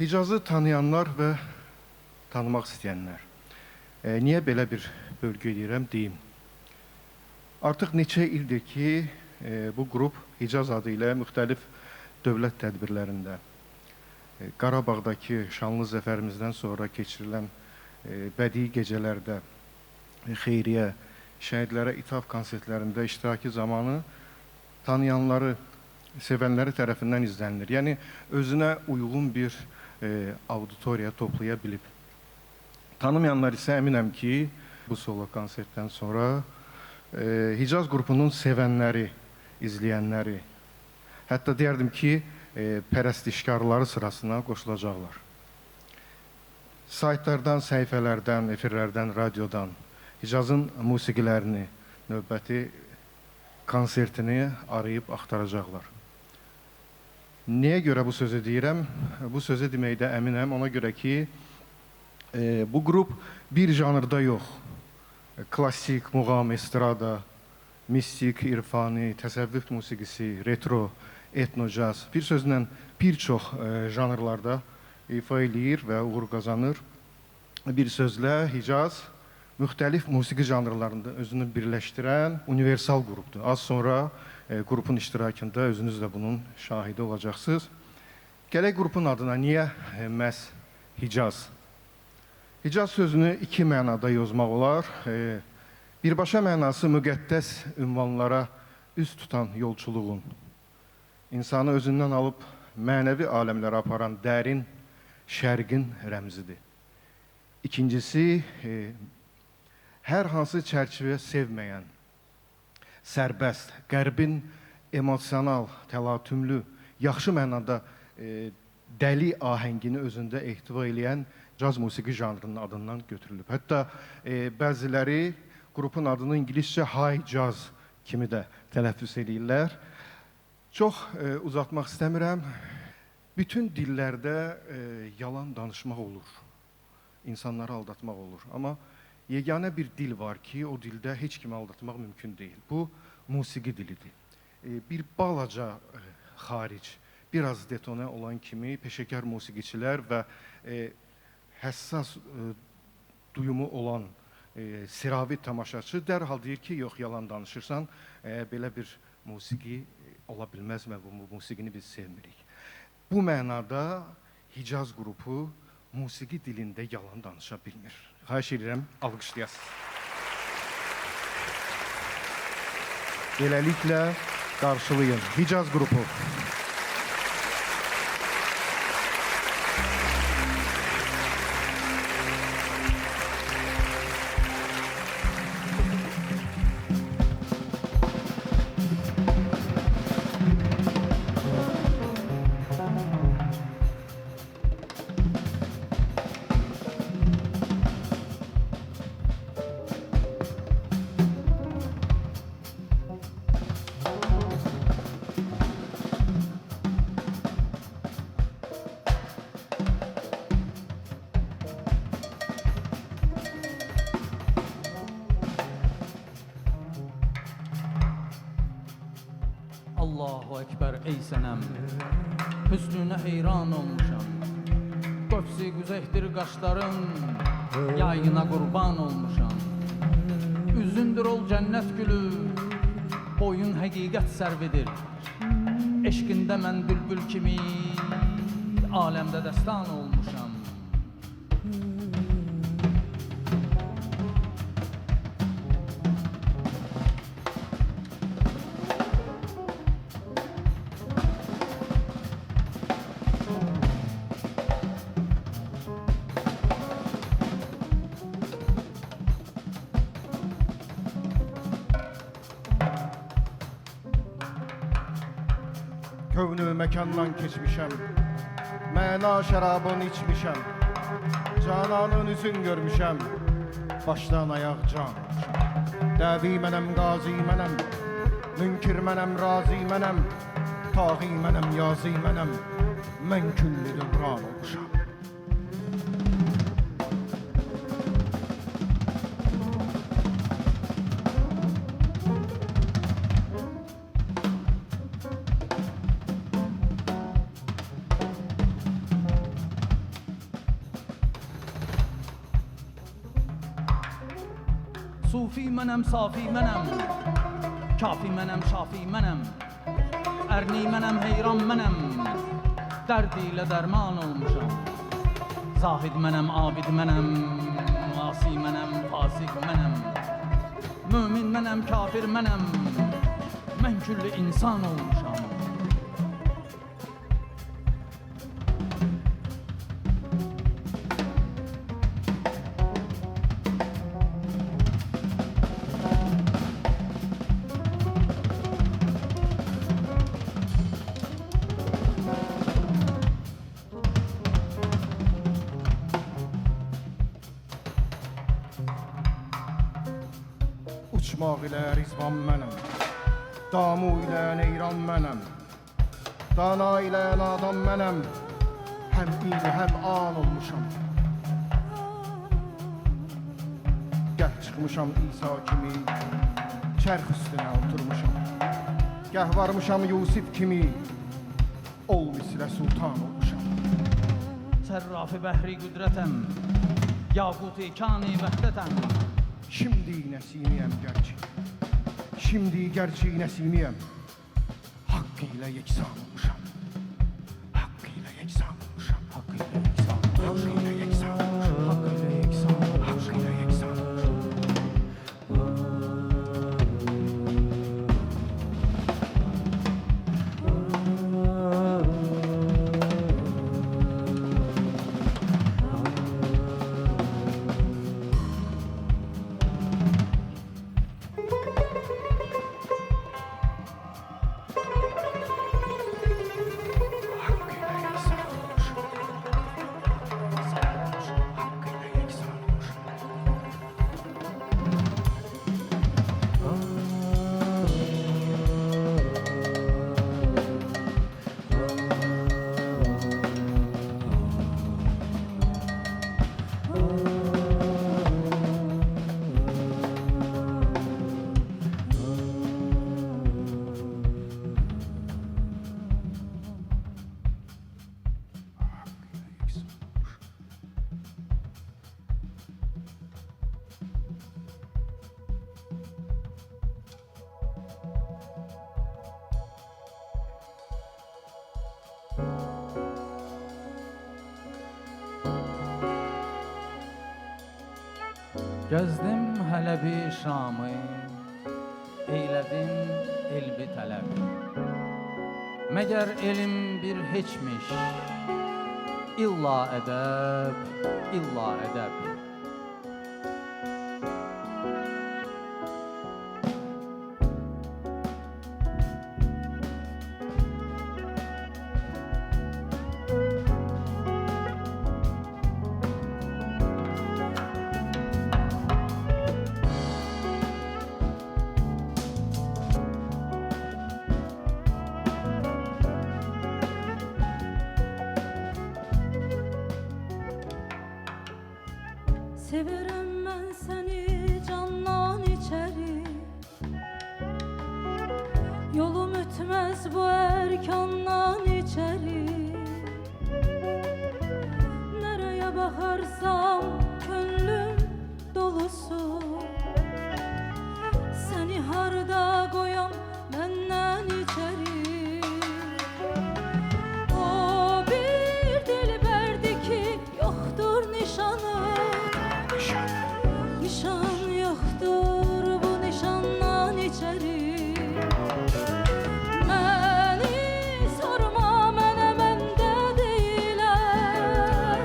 Hicazı tanıyanlar və tanımaq istəyənlər. Niyə belə bir bölgü deyirəm, deyim. Artıq neçə ildir ki, bu qrup Hicaz adı ilə müxtəlif dövlət tədbirlərində, Qarabağdakı şanlı zəfərimizdən sonra keçirilən bədii gecələrdə, xeyriyyə, şəhidlərə ithaf konsertlərində iştirakı zamanı tanıyanları, sevənləri tərəfindən izlənilir. Yəni, özünə uyğun bir auditoriya toplaya bilib. Tanımayanlar isə əminəm ki, bu solo konsertdən sonra Hicaz qrupunun sevənləri, izləyənləri, hətta deyərdim ki, pərəstişkarları sırasına qoşulacaqlar. Saytlardan, səhifələrdən, efirlərdən, radiodan Hicazın musiqilərini, növbəti konsertini arayıb axtaracaqlar. Niyə görə bu sözü deyirəm? Bu sözü deməkdə əminəm, ona görə ki, bu qrup bir janrda yox, klassik, muğam, estrada, mistik, irfani, təsəvvüf musiqisi, retro, etno-caz, bir sözlə bir çox janrlarda ifa eləyir və uğur qazanır. Bir sözlə Hicaz müxtəlif musiqi janrlarında özünü birləşdirən universal qrupdur. Az sonra qrupun iştirakında özünüz də bunun şahidi olacaqsınız. Gələk qrupun adına niyə məhz Hicaz? Hicaz sözünü iki mənada yozmaq olar. Birbaşa mənası müqəddəs ünvanlara üz tutan yolçuluğun, insanı özündən alıb mənəvi aləmlərə aparan dərin şərqin rəmzidir. İkincisi, hər hansı çərçivəyə sevməyən, sərbəst, qərbin emosional, təlatümlü, yaxşı mənada dəli ahəngini özündə ehtiva eləyən caz musiqi janrının adından götürülüb. Hətta bəziləri qrupun adını ingiliscə high jazz kimi də tələffüz edirlər. Çox uzatmaq istəmirəm. Bütün dillərdə yalan danışmaq olur, insanları aldatmaq olur. Amma yeganə bir dil var ki, o dildə heç kimi aldatmaq mümkün deyil. Bu, musiqi dilidir. Bir balaca xaric, biraz detonə olan kimi peşəkar musiqiçilər və həssas duyumu olan siravi tamaşaçı dərhal deyir ki, yox, yalan danışırsan, belə bir musiqi ola bilməz və bu musiqini biz sevmirik. Bu mənada Hicaz qrupu musiqi dilində yalan danışa bilmir. Xahiş edirəm, alqışlayasınız. Beləliklə qarşılayın Hicaz qrupu. Allahu Ekber ey sənəm, hüsnünə heyran olmuşam. Qofsi güzəhdir qaşların, yayına qurban olmuşam. Üzündür ol cənnət gülü, boyun həqiqət sərvidir. Eşqində mən bülbül kimi, aləmdə dəstan olmuşam. Kövnü məkandan keçmişəm, məna şərabını içmişəm, cananın üzün görmüşəm, başdan ayaq can. Dəvi mənəm, qazi mənəm, münkir mənəm, razi mənəm, taği mənəm, yazi mənəm, mən külli dövran olmuşam. Sufi mənəm, safi mənəm, kafi mənəm, şafi mənəm, ərni mənəm, heyran mənəm, dərd ilə dərman olmuşam. Zahid mənəm, abid mənəm, asi mənəm, fasik mənəm, mömin mənəm, kafir mənəm, mən külli insan olmuşam. Uçmaq ilə rizvan mənəm, damu ilə neyran mənəm, dana ilə nadan mənəm, həm il həm an olmuşam. Gəh çıxmışam İsa kimi, çərx üstünə oturmuşam. Gəh varmışam Yusif kimi, ol mislə sultan olmuşam. Sərraf-ı bəhri qüdrətəm, yaqut-i kani vəhdətəm. Şimdi Nəsimiyəm gerçi, şimdi gerçi Nəsimiyəm. Hakkıyla yeksan olmuşam, hakkıyla yeksan olmuşam, hakkıyla yeksan, hakkıyla yeksan olmuşam, hakkıyla yeksan, hakkıyla yeksan olmuşam. Gəzdim Hələbi Şamı, eylədim elbi tələb. Məgər elm bir heçmiş, illa ədəb, illa ədəb. Severəm mən səni candan içəri, yolum ötməz bu erkandan içəri. Nereye baxarsam könlüm dolusu, səni harda qoyam məndən içəri. O bir dilbərdi ki yoxdur nişanı, nişan yoktur bu nişandan içeri. Məni sorma mənə məndə deyilər,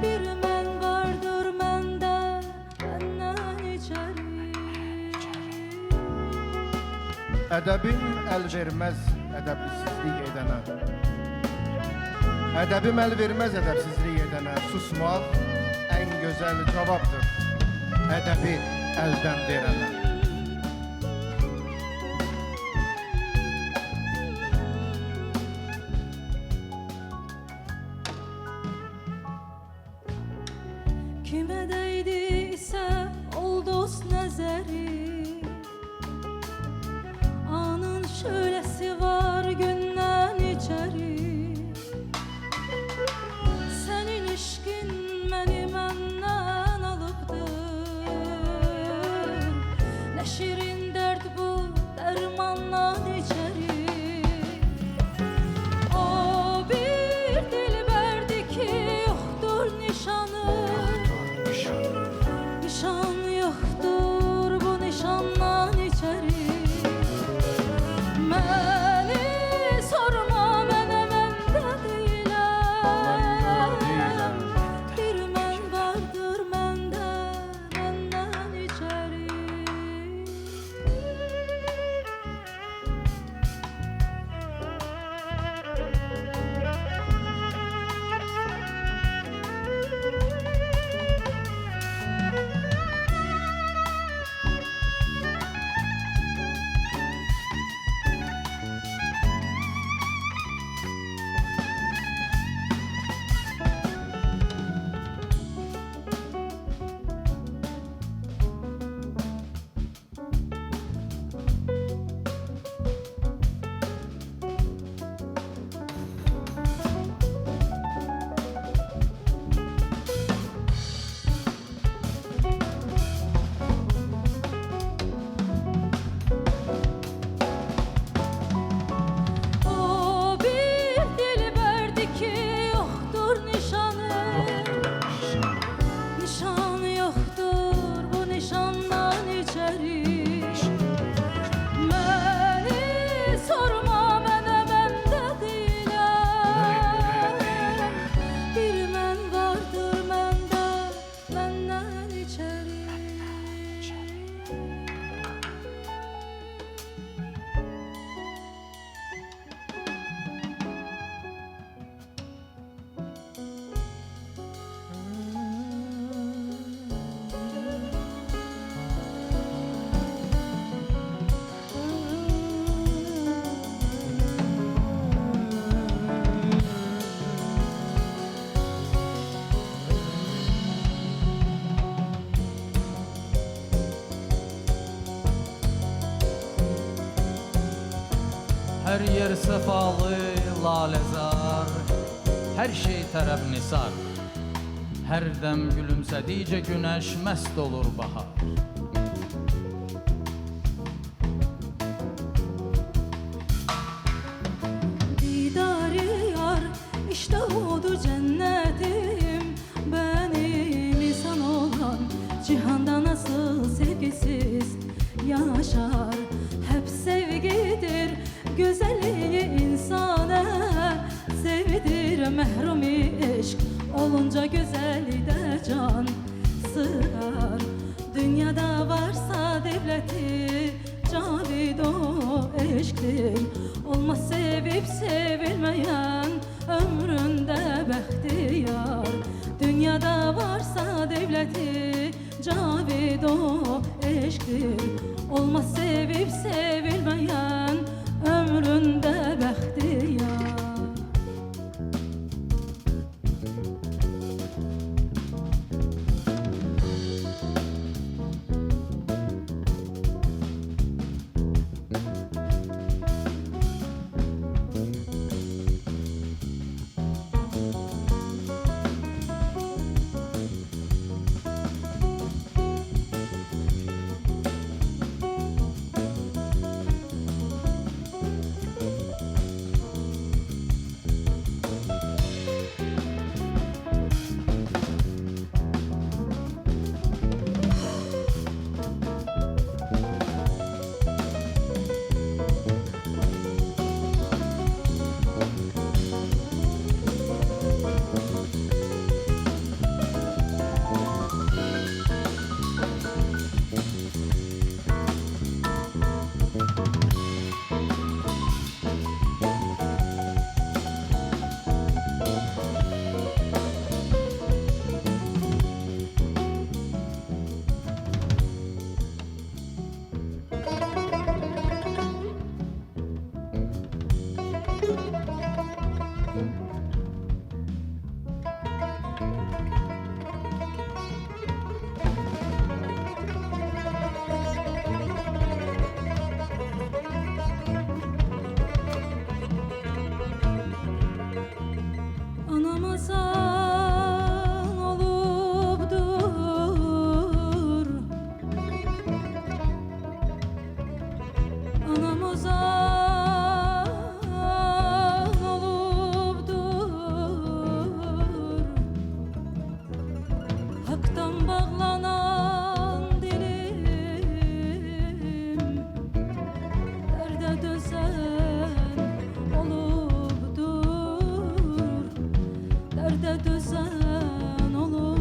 bir mən vardır məndə məndən içeri. Ədəbim əl verməz ədəbsizlik edənə, ədəbim əl verməz ədəbsizlik edənə. Susmaq ən gözəl cavabdır ədəbi əldən verənə. Kimə dəydiysə ol dost nəzəri, anın şöləsi var gündən içəri. Sənin eşqin məni məndən alıbdır, Her yer sefalı lalezar, her şey tərəf nisar. Hər dəm gülümsədikcə günəş məst olur bahar. Didar-ı yar, işte odur cennetim. Benim insan olan cihanda nasıl sevgisiz yaşar. Hep sevgidir güzelliği insana, sevdir mehrumi eşk olunca güzelliğe can sığar. Dünyada varsa devleti cavid o eşktir. Olmaz sevip sevilmeyen ömründe bəxtiyar. Dünyada varsa devleti cavid o eşktir. Olmaz sevip sevilmeyen ömründe bəxtiyar. Anamazan olubdur, anamazan olubdur. Hak'tan bağlanan dilim derde dözen olubdur. Derde dözen olubdur.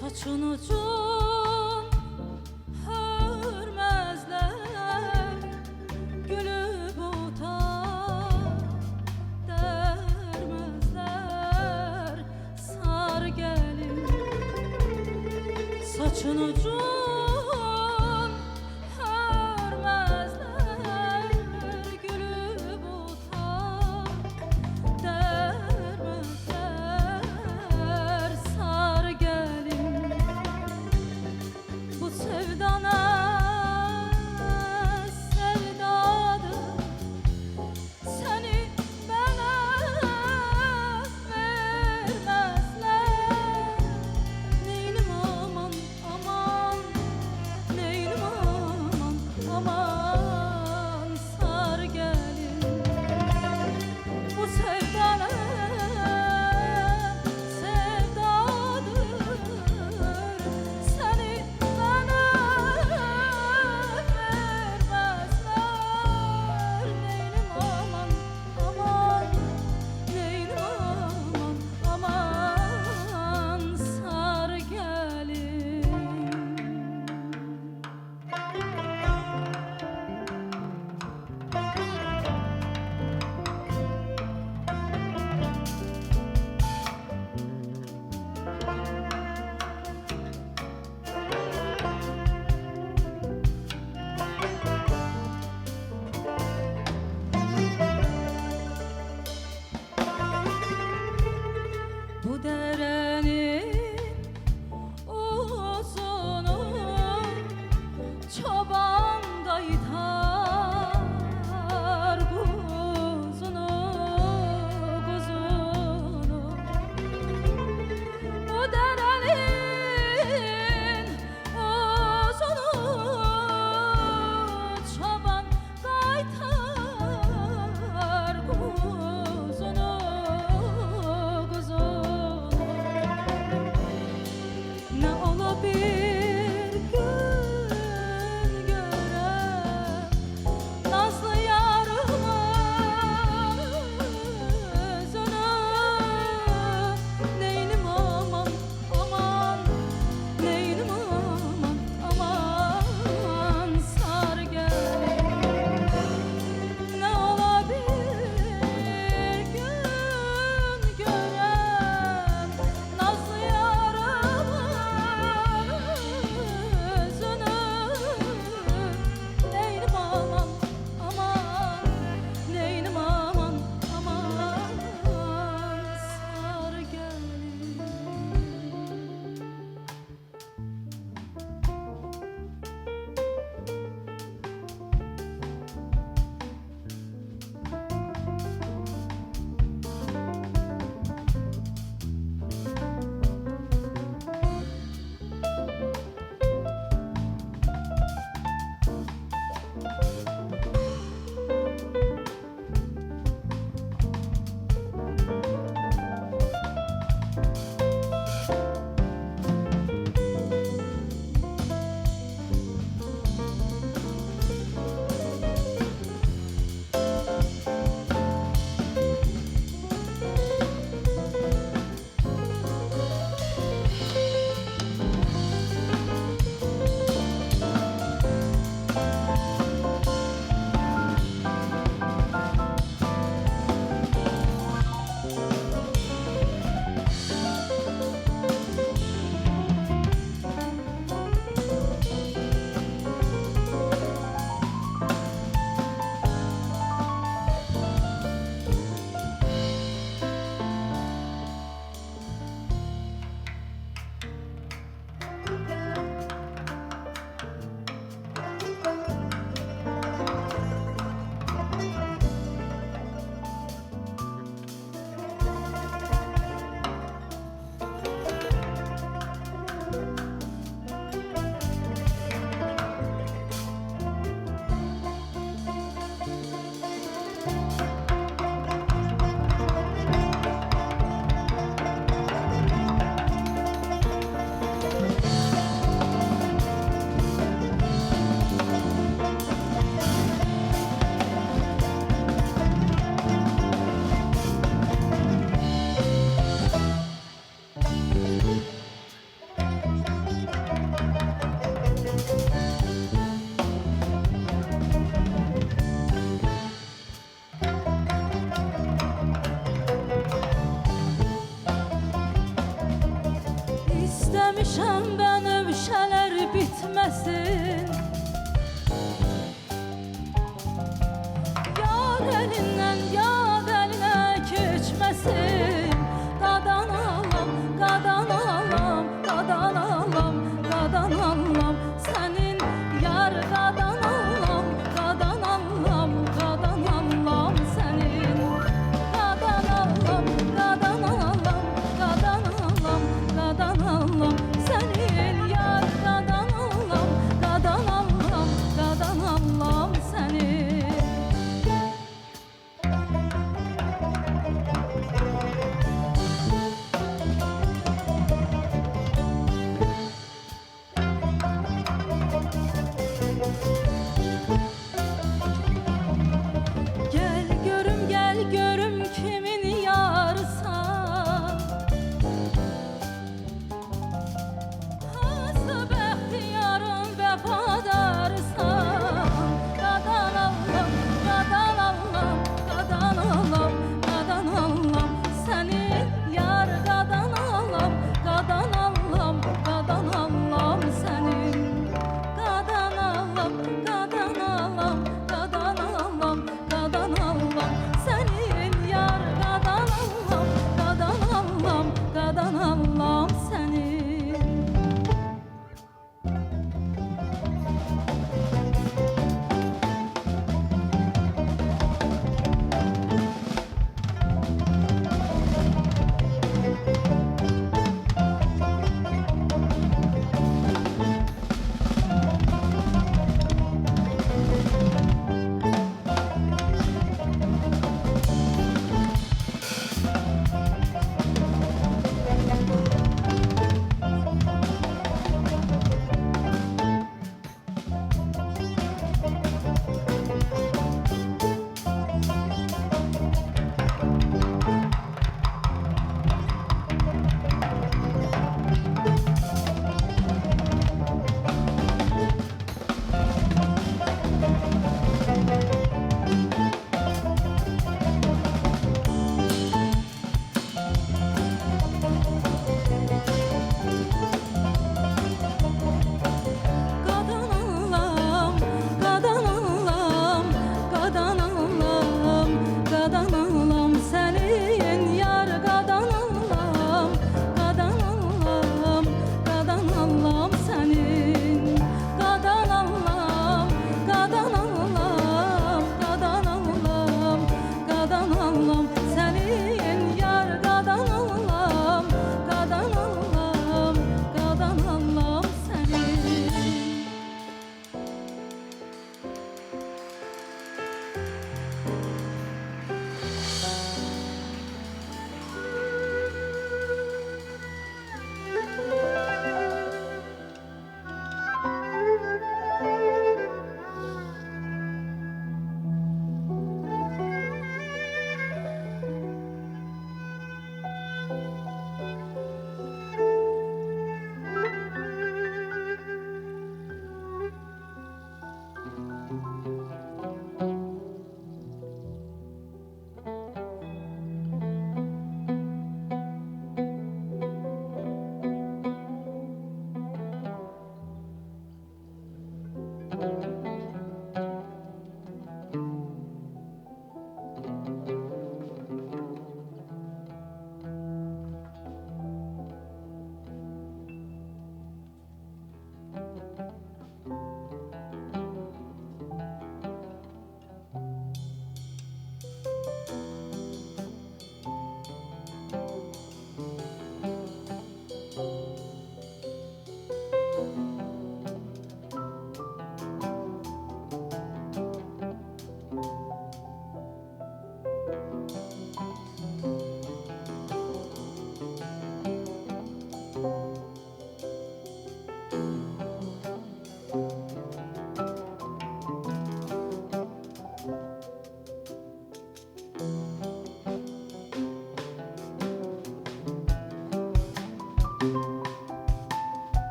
Saçın ucun hörmezler, gülüp utan dermezler. Sar gelin saçın ucun hörmezler, gülüp utan dermezler. Sar gelin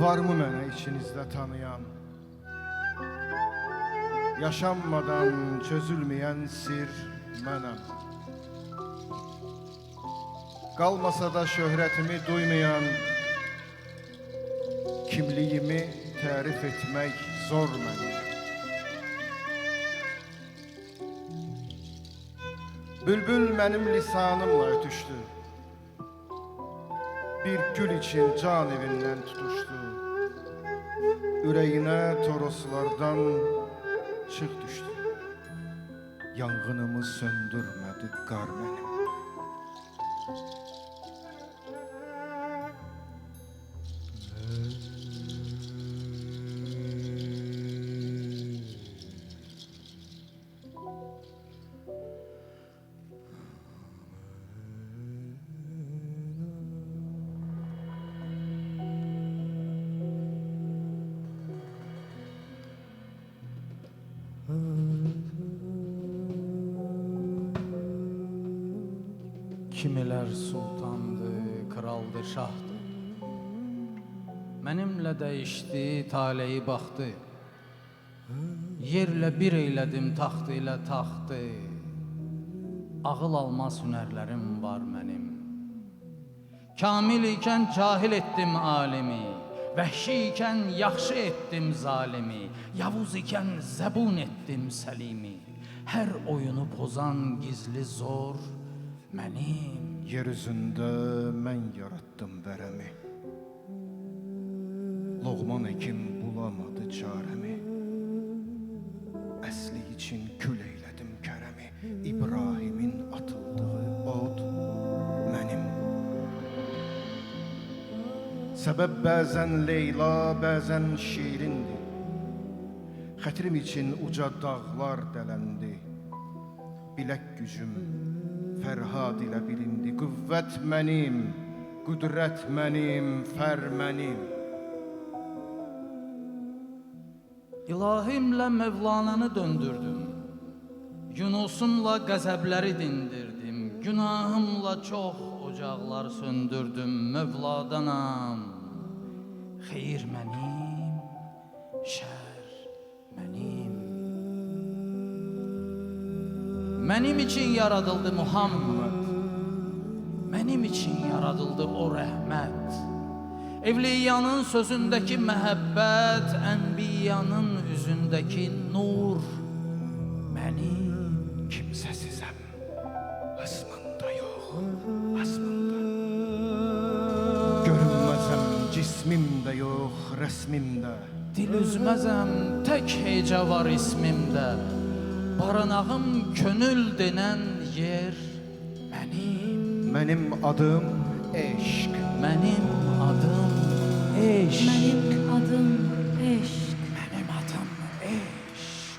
Varmı mənə içinizdə tanıyan, yaşanmadan çözülməyən sir mənəm. Qalmasa da şöhrətimi duymayan, kimliyimi tərif etmək zor mənim. Bülbül mənim lisanımla ötüşdü, bir gül için can evindən tutuşdu. Ürəyinə toroslardan çıx düşdü. Yanğınımı söndürmədi qar mənim. Kimiler sultandı, kraldı, şahdı. Mənimlə dəyişdi, taleyi baxdı. Yerlə bir eylədim taxtı ilə taxtı. Ağıl almaz hünərlərim var mənim. Kamil ikən cahil etdim alimi. Vəhşi ikən yaxşı etdim zalimi. Yavuz ikən zəbun etdim səlimi. Hər oyunu pozan gizli zor mənim. Yer üzündə mən yaratdım vərəmi. Loğman əkim bulamadı çarəmi. Əsli için kül eylədim kərəmi. İbrahimin atıldığı od mənim. Səbəb bəzən Leyla, bəzən şirindir. Xətrim için uca dağlar dələndi. Bilək gücüm Fərhad ilə bilindi. Qüvvət mənim, qüdrət mənim, fər mənim. İlahimlə Mevlananı döndürdüm. Yunusumla qəzəbləri dindirdim. Günahımla çox ocaqlar söndürdüm. Mövladanam. Xeyir mənim, şər mənim. Mənim için yaradıldı Muhammed. Mənim için yaradıldı o rəhmət. Evliyanın sözündəki məhəbbət, ənbiyanın üzündəki nur mənim. Kimsəsizəm, asmında yox, asmında. Görünməzəm cismimdə yox, rəsmimdə. Dil üzməzəm, tək hecə var ismimdə. Barınağım könül denən yer mənim. Mənim adım eşq. Mənim adım eşq. Benim adım eşk. Mənim adım eşq.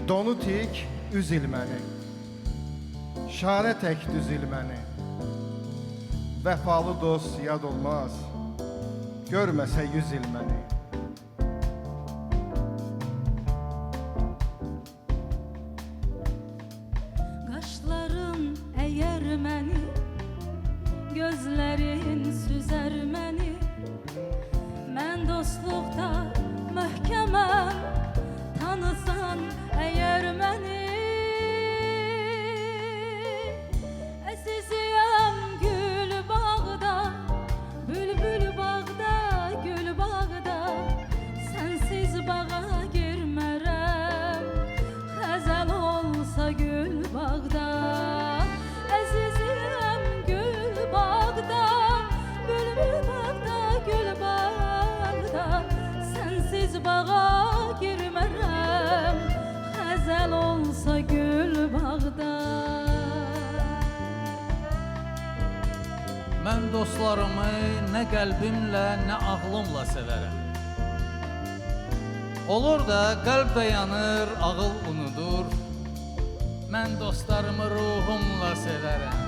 Donu tik üz ilməni, şanə tək düz ilməni. Vəfalı dost yad olmaz, görməsə yüz ilməni. Qaşların əyər məni, gözlərin süzər məni. Mən dostluqda möhkəməm, tanısan əgər məni. Əziziyəm gül bağda, bülbül bağda, gül bağda. Sənsiz bağa girmərəm, xəzəl olsa gül bağda. Əziziyəm gül bağda, bülbül bağda, gül bağda. Sənsiz bağa girmərəm, xəzəl olsa gül bağda. Mən dostlarımı nə qəlbimlə, nə ağlımla sevərəm. Olur da qəlb dayanır, ağıl unudur. Mən dostlarımı ruhumla sevərəm.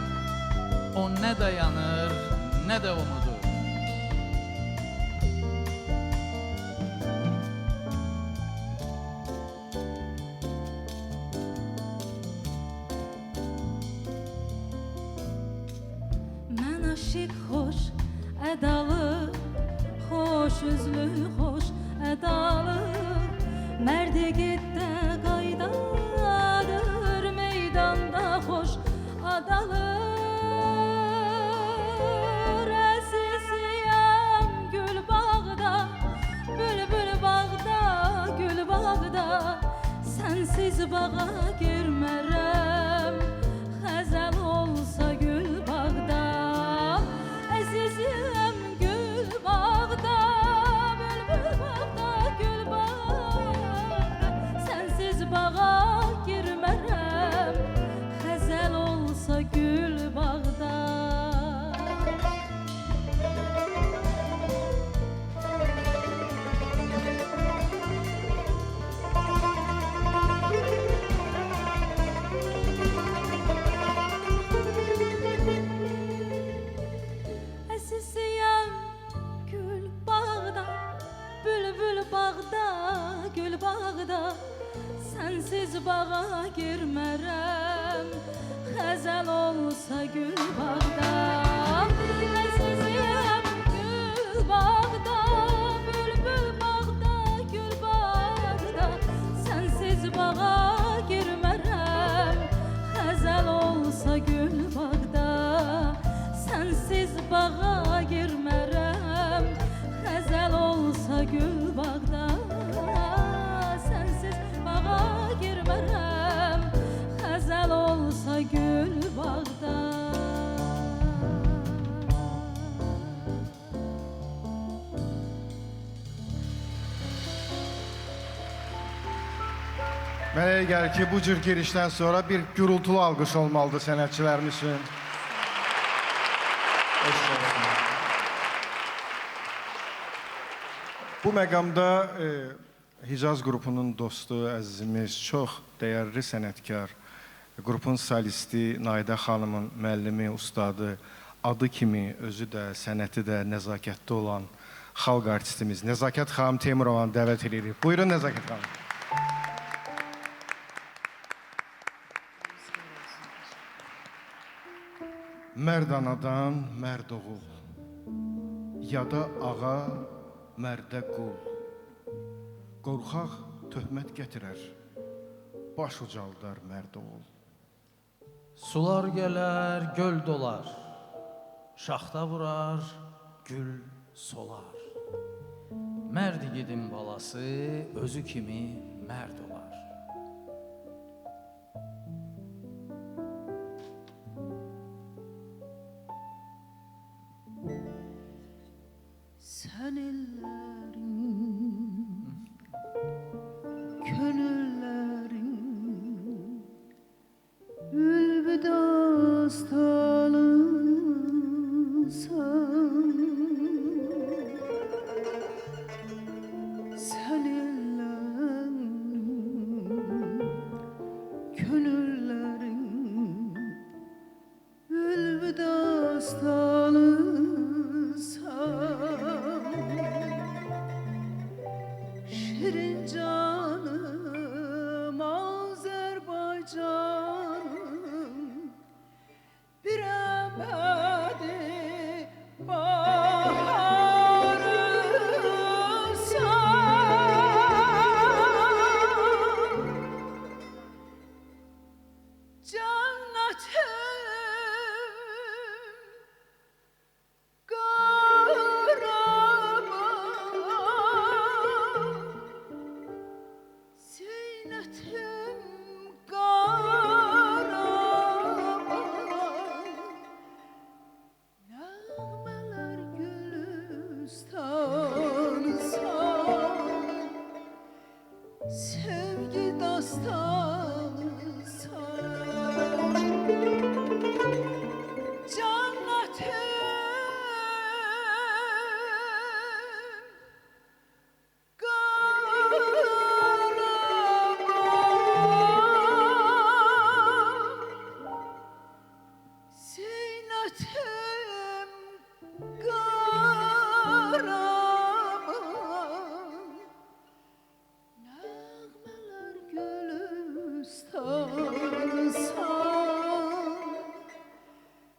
O nə dayanır, nə də unudur. Mən aşiq xoş ədalı, xoş üzlü, xoş ədalı. Mərd yiğitdə qaydadır, meydanda xoş adalır. Əziziyəm gül bağda, bülbül bağda, gül bağda. Sənsiz bağa girmərəm, xəzəl olsa gül bağda. Əziziyəm gül bağda, bülbül bağda, gül bağda. Sənsiz bağa girmərəm, xəzəl olsa gül bağda. Əziziyəm gül bağda, bülbül bağda, gül bağda. Sənsiz bağa girmərəm, xəzəl olsa gül bağda. Əziziyəm gül bağda, bülbül bağda, gül bağda. Sənsiz bağa girmərəm, xəzəl olsa gül bağda. Sənsiz bağa girmərəm, xəzəl olsa gül bağda. Sənsiz bağa girmərəm, xəzəl olsa gül bağda. Mənə elə gəlir ki, bu cür girişdən sonra bir gürültülü alqış olmalıdır sənətçilərimiz üçün. Eşq olsun. Bu məqamda Hicaz qrupunun dostu, əzizimiz, çox dəyərli sənətkar, qrupun solisti Naidə xanımın müəllimi, ustadı, adı kimi özü də, sənəti də nəzakətli olan xalq artistimiz Nəzakət xanım Teymurovanı dəvət edirik. Buyurun Nəzakət xanım. Mərd anadan mərd oğul, yada ağa, mərdə qul. Qorxaq töhmət gətirər, baş ucaldar mərd oğul. Sular gələr, göl dolar. Şaxta vurar, gül solar. Mərd yiğidin balası özü kimi mərd olar. Sən ellərin, könüllərin, ülbü dastanısan. Sən ellərin, şehrin canım Azerbaycanım bir emedi baharısan cennetim Karaman, zeynetim Karaman, nağmeler gülistanısan, sevgi dastanısan.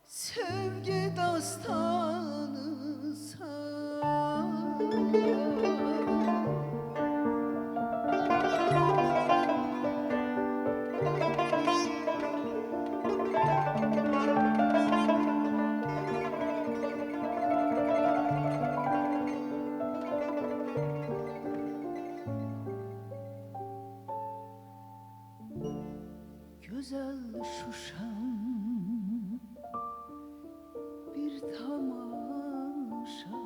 Sevgi dastanı güzel Şuşam bir tamaşam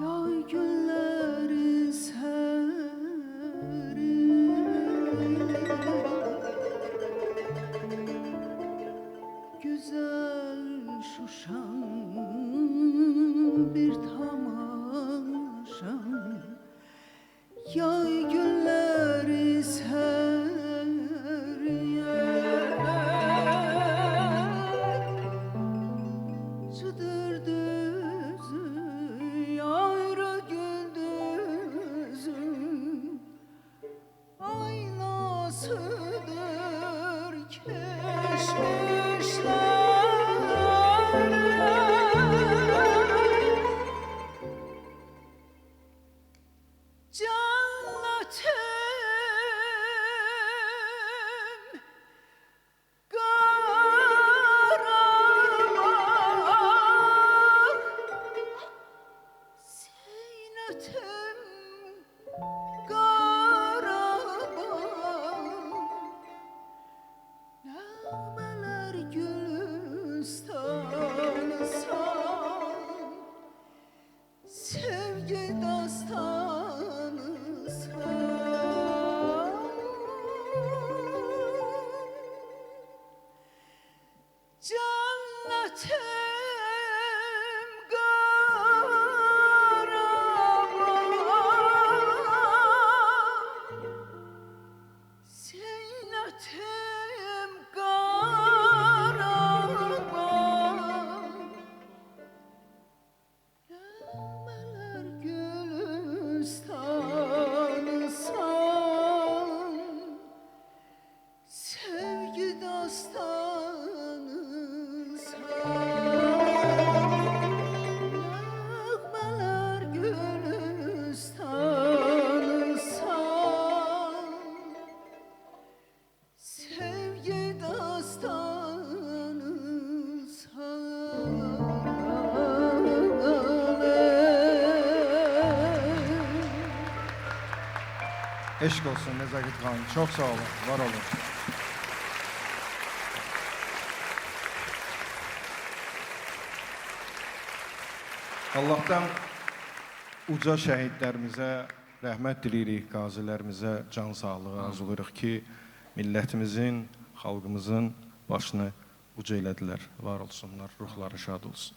yay günleri serin güzel Şuşam bir tamaşam yay günleri serin Çıdır düzü, ayrı gündüzüm aynasıdır keşmişler Cennetim Karaman, zeynetim Karaman, nağmeler gülistanısan, sevgi dastanısan. Cennetim Karaman, zeynetim Karaman, nağmeler gülistanısan, sevgi dastanısan, nağmeler gülistanısan, sevgi dastanısan. Eşq olsun Nəzakət xanım. Çox sağ olun. Var olun. Allahdan uca şəhidlərimizə rəhmət diləyirik, qazilərimizə can sağlığı arzulayırıq ki, millətimizin, xalqımızın başını uca elədilər. Var olsunlar, ruhları şad olsun.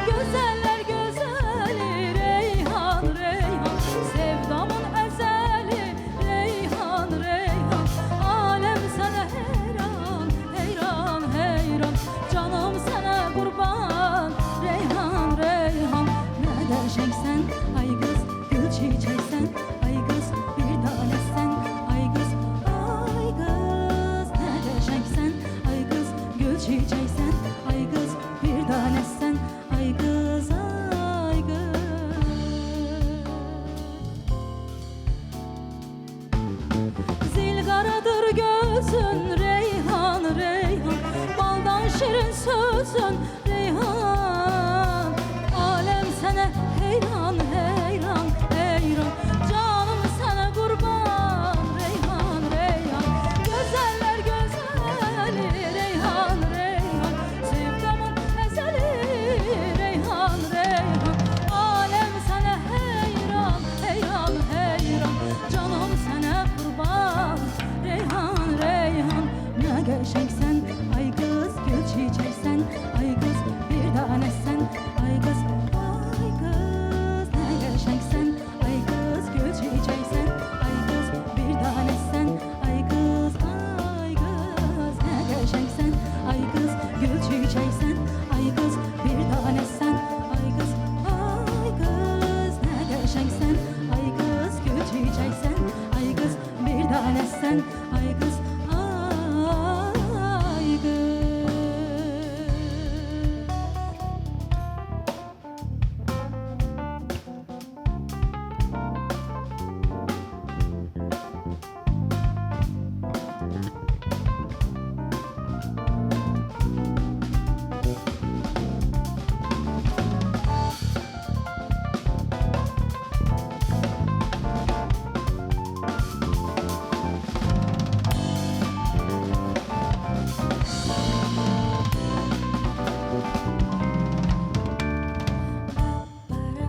Gözəller gözəli Reyhan, Reyhan, sevdamın əzəli Reyhan, Reyhan, aləm sənə heyran, heyran, heyran, canım sənə qurban Reyhan, Reyhan, nə qəşəngsən ay qız, gül çiçəksən ay qız, bir tanəsən ay qız, nə qəşəngsən ay qız, gül çiçəksən ay qız, bir tanəsən ay qız, ay qız. Zil qaradır gözün Reyhan, Reyhan, baldan şirin sözün Reyhan, aləm sənə heyran, heyran, heyran, canım sənə qurban Reyhan, Reyhan, gözəller gözəli Reyhan, Reyhan, sevdamın əzəli Reyhan, Reyhan, aləm sənə heyran, heyran, heyran, canım sənə qurban Reyhan, Reyhan, nə qəşəngsən ay qız, gül çiçəksən ay qız, bir tanəsən ay qız, nə qəşəngsən ay qız, gül çiçəksən ay qız, bir tanəsən ay qız, nə qəşəngsən ay qız, gül çiçəksən ay qız, bir tanəsən ay qız, nə qəşəngsən ay qız, gül çiçəksən ay qız, bir tanəsən ay qız, ay qız.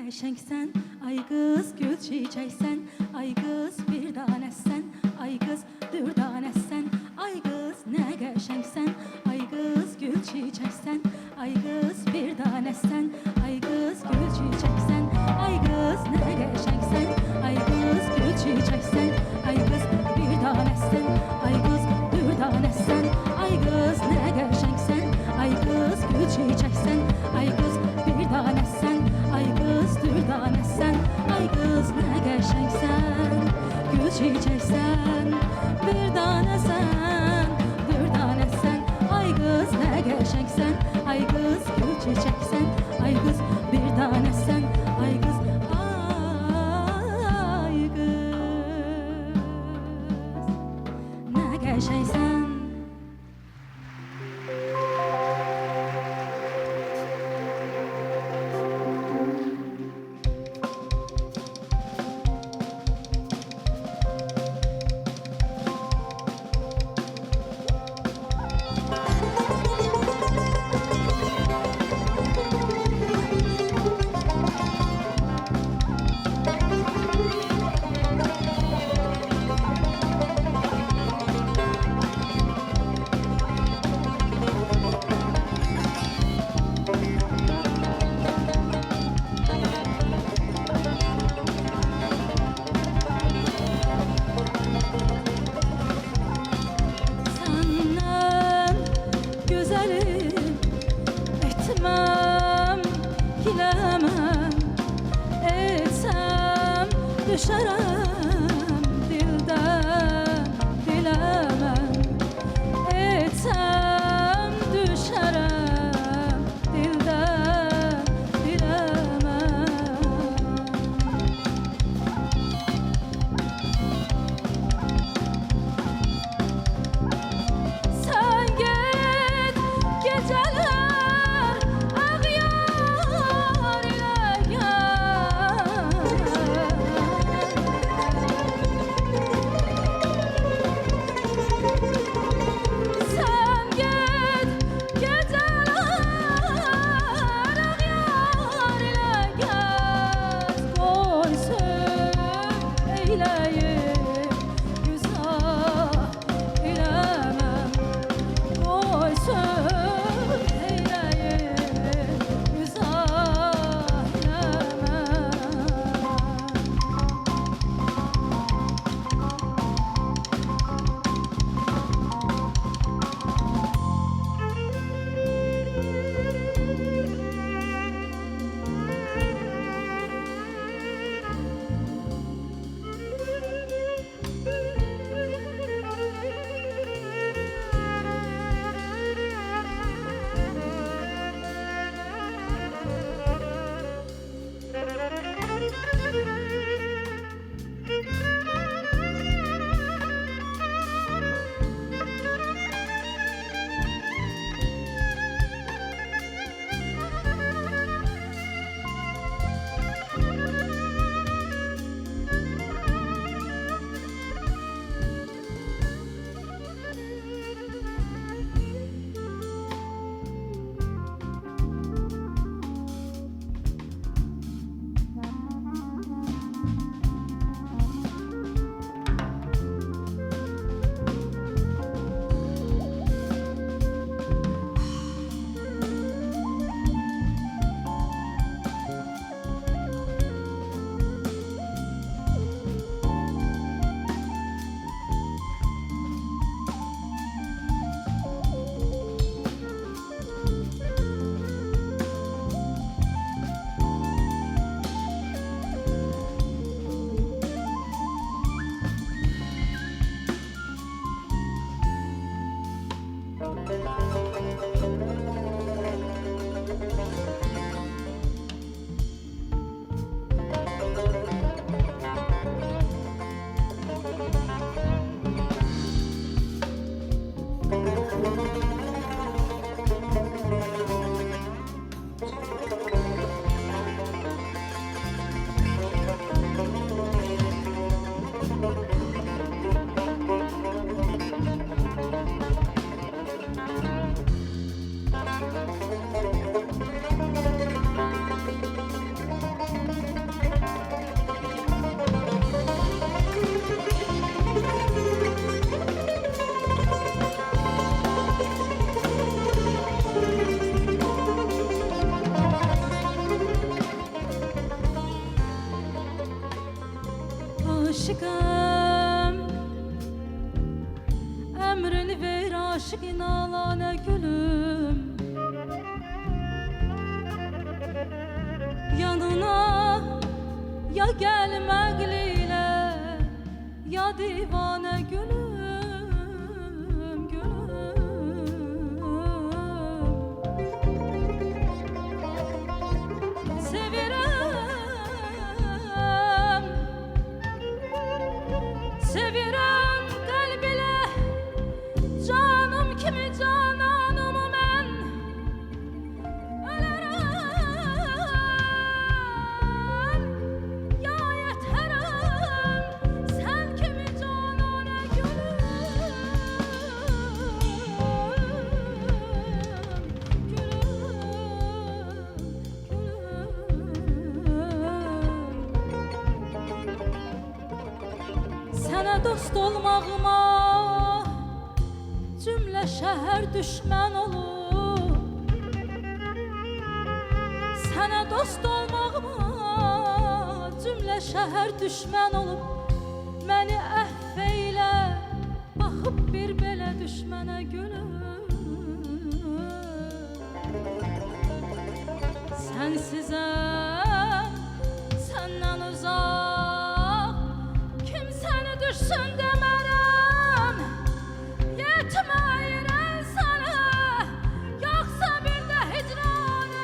Qəşəngsən ay qız, gül çiçəksən ay qız, bir tanəsən ay qız, dürdanəsən ay qız, nə qəşəngsən ay qız, gül çiçəksən ay qız, bir tanəsən ay qız, gül çiçəksən ay qız, nə qəşəngsən ay qız, gül çiçəksən ay qız, bir tanəsən ay qız, dürdanəsən ay qız, nə qəşəngsən ay qız, gül çiçəksən ay qız, bir tanəsən ay qız, dürdanəsən ay qız, nə qəşəngsən gül çiçəksən, bir tanəsən, dürdanəsən ay qız, nə qəşəngsən ay qız, gül çiçəksən ay qız, bir tanəsən ay qız, ay qız, nə qəşəngsən. düşərəm dildən diləməm, etsəm düşərəm dildən diləməm. Sən get gecələr Ya gelmekliyle ya divane gülüm, gülüm. Sevirem, sevirem kalbile, canım kimi cananımı ben ölerem. Ya yeterem, sen kimi canane gülüm, Sənə dost olmağıma cümlə şəhər düşmən olur. Sənə dost olmağıma cümlə şəhər düşmən olub. Məni əhv eylə, baxıb bir belə düşmənə gülüm. Sənsizəm, səndən uzaq, kimsəni düşsün demərəm. Yetməyirəm sənə, yoxsa bir də hicranə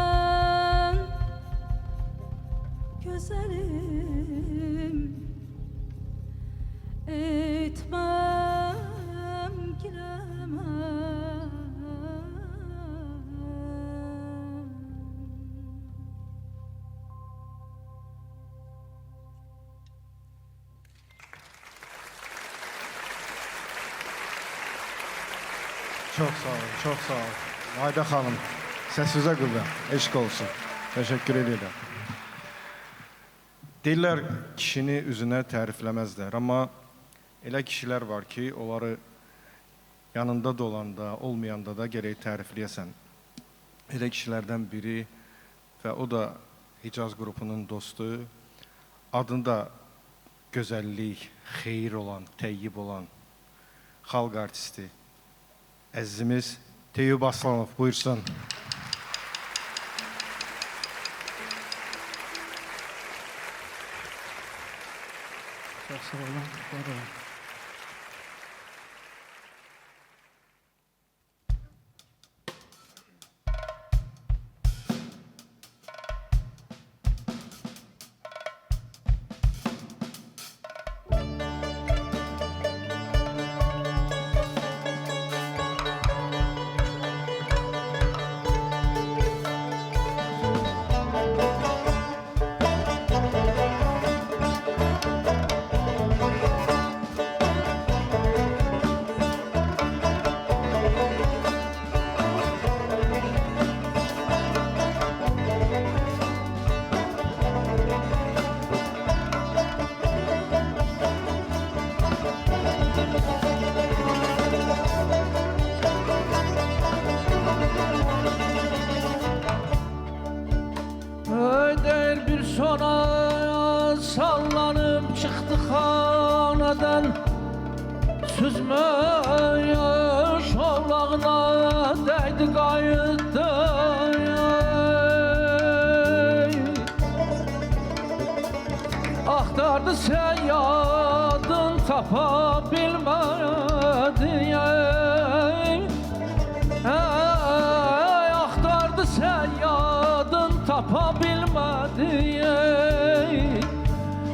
Səndən gözəlim etməm girəməm. Çox sağ olun, çox sağ olun. Ayda xanım, səsinizə qüvvət, eşq olsun. Təşəkkür edirəm. Deyirlər, kişini üzünə tərifləməzlər, amma elə kişilər var ki, onları yanında da olanda, olmayanda da gərək tərifləyəsən. Elə kişilərdən biri və o da Hicaz qrupunun dostu, adında gözəllik, xeyir olan, təyyib olan xalq artisti, əzizimiz Teyyub Aslanov, buyursun. Çok sağ olun. Var olun. Öder bir sonra sallanıp çıktı hanadan. Süzmeye şovlağına değdi kayıttı. Aktardı seyyadın tapabilmedi. Aktardı seyyadın tapabilmedi.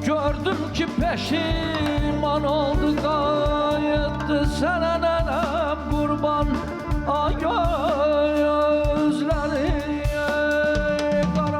Gördüm ki peşiman oldu, kayıttı sana nenem kurban. Ay gözleri kara.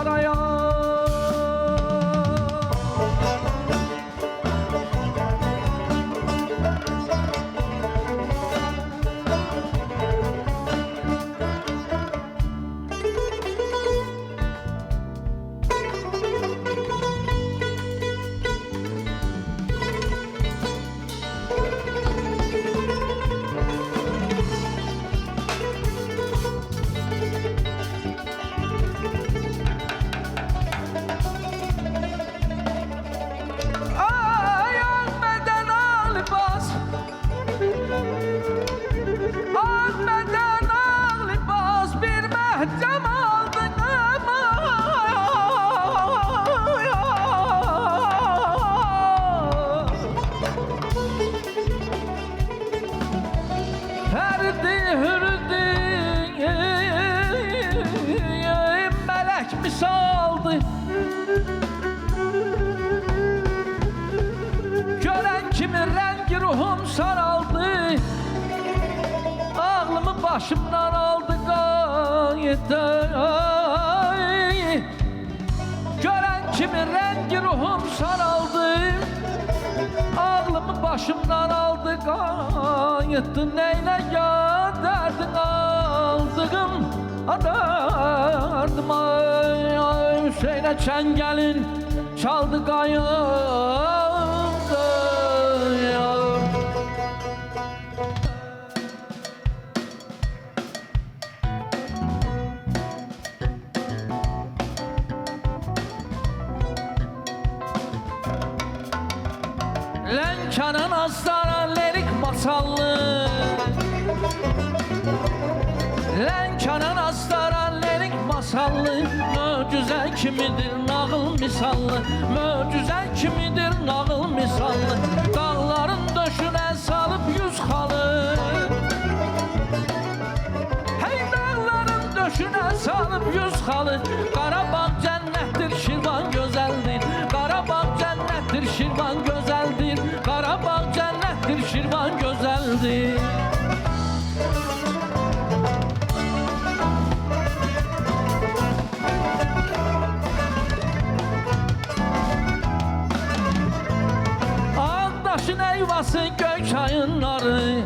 saraya. Ay Ahmet'en ağlibaz, Ahmet'en ağlibaz bir mehcem aldın ama. Ferdi hürdü melek misaldı. Gören kimin rengi ruhum saraldı. Ağlımı başımdan aldı gayet. Gören kimin rengi ruhum saraldı. Ağlımı başımdan aldı gayet. Neyle ya derdin aldığım adardım. Ay Hüseyin'e çengelin çaldı gayet. Lenkanın aslara lerik masallı, Lenkanın aslara lerik masallı. Möcüze kimidir nağıl misallı, Möcüze kimidir nağıl misallı. Dağların döşüne salıp yüz halı, hey dağların döşüne salıp yüz halı. Qarabağ cennettir, Şirvan gözeldir. Qarabağ cennettir, Şirvan gözeldir. Qarabağ cennettir, Şirvan gözeldir. Ağdaşın eyvası göy çayınları,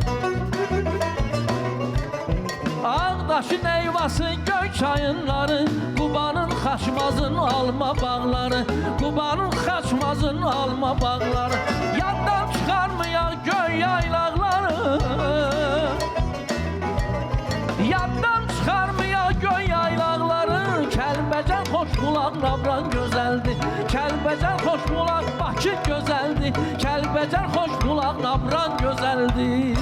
Ağdaşın eyvası göy çayınları. Qubanın Xaçmazın alma bağları, Qubanın Xaçmazın alma bağları. Yaddan çıxarmayan göy yaylaqları, Yaddan çıxarmayan göy yaylaqları. Kəlbəcər xoş bulaq Nabran gözəldir, Kəlbəcər xoş bulaq Bakı gözəldir, Kəlbəcər xoş bulaq Nabran gözəldir.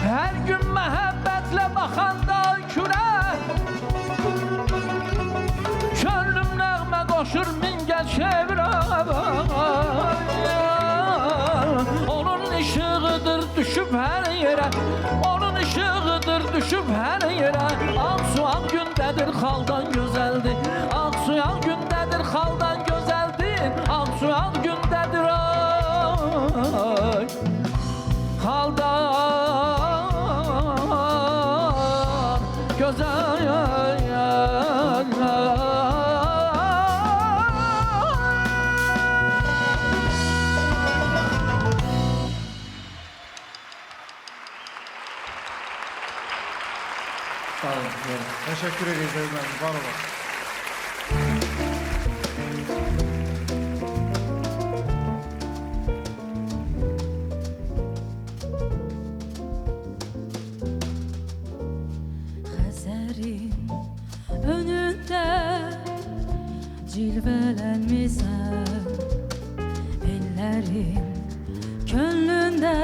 Hər gün məhəbbətlə baxanda kürə, könlüm nəğmə qoşur mingəl çevirə. Onun işığıdır düşüb hər yerə, Onun işığıdır düşüb hər yerə. Ağsuyan gündədir xaldan gözəldir, Ağsuyan gündədir xaldan gözəldir. Ağsuyan gündədir ay xaldan güzel. Sağ olun. Buyurun. Teşekkür ederiz efendim. Var olun. Xəzərin önündə cilvələnmisən, ellərin könlündə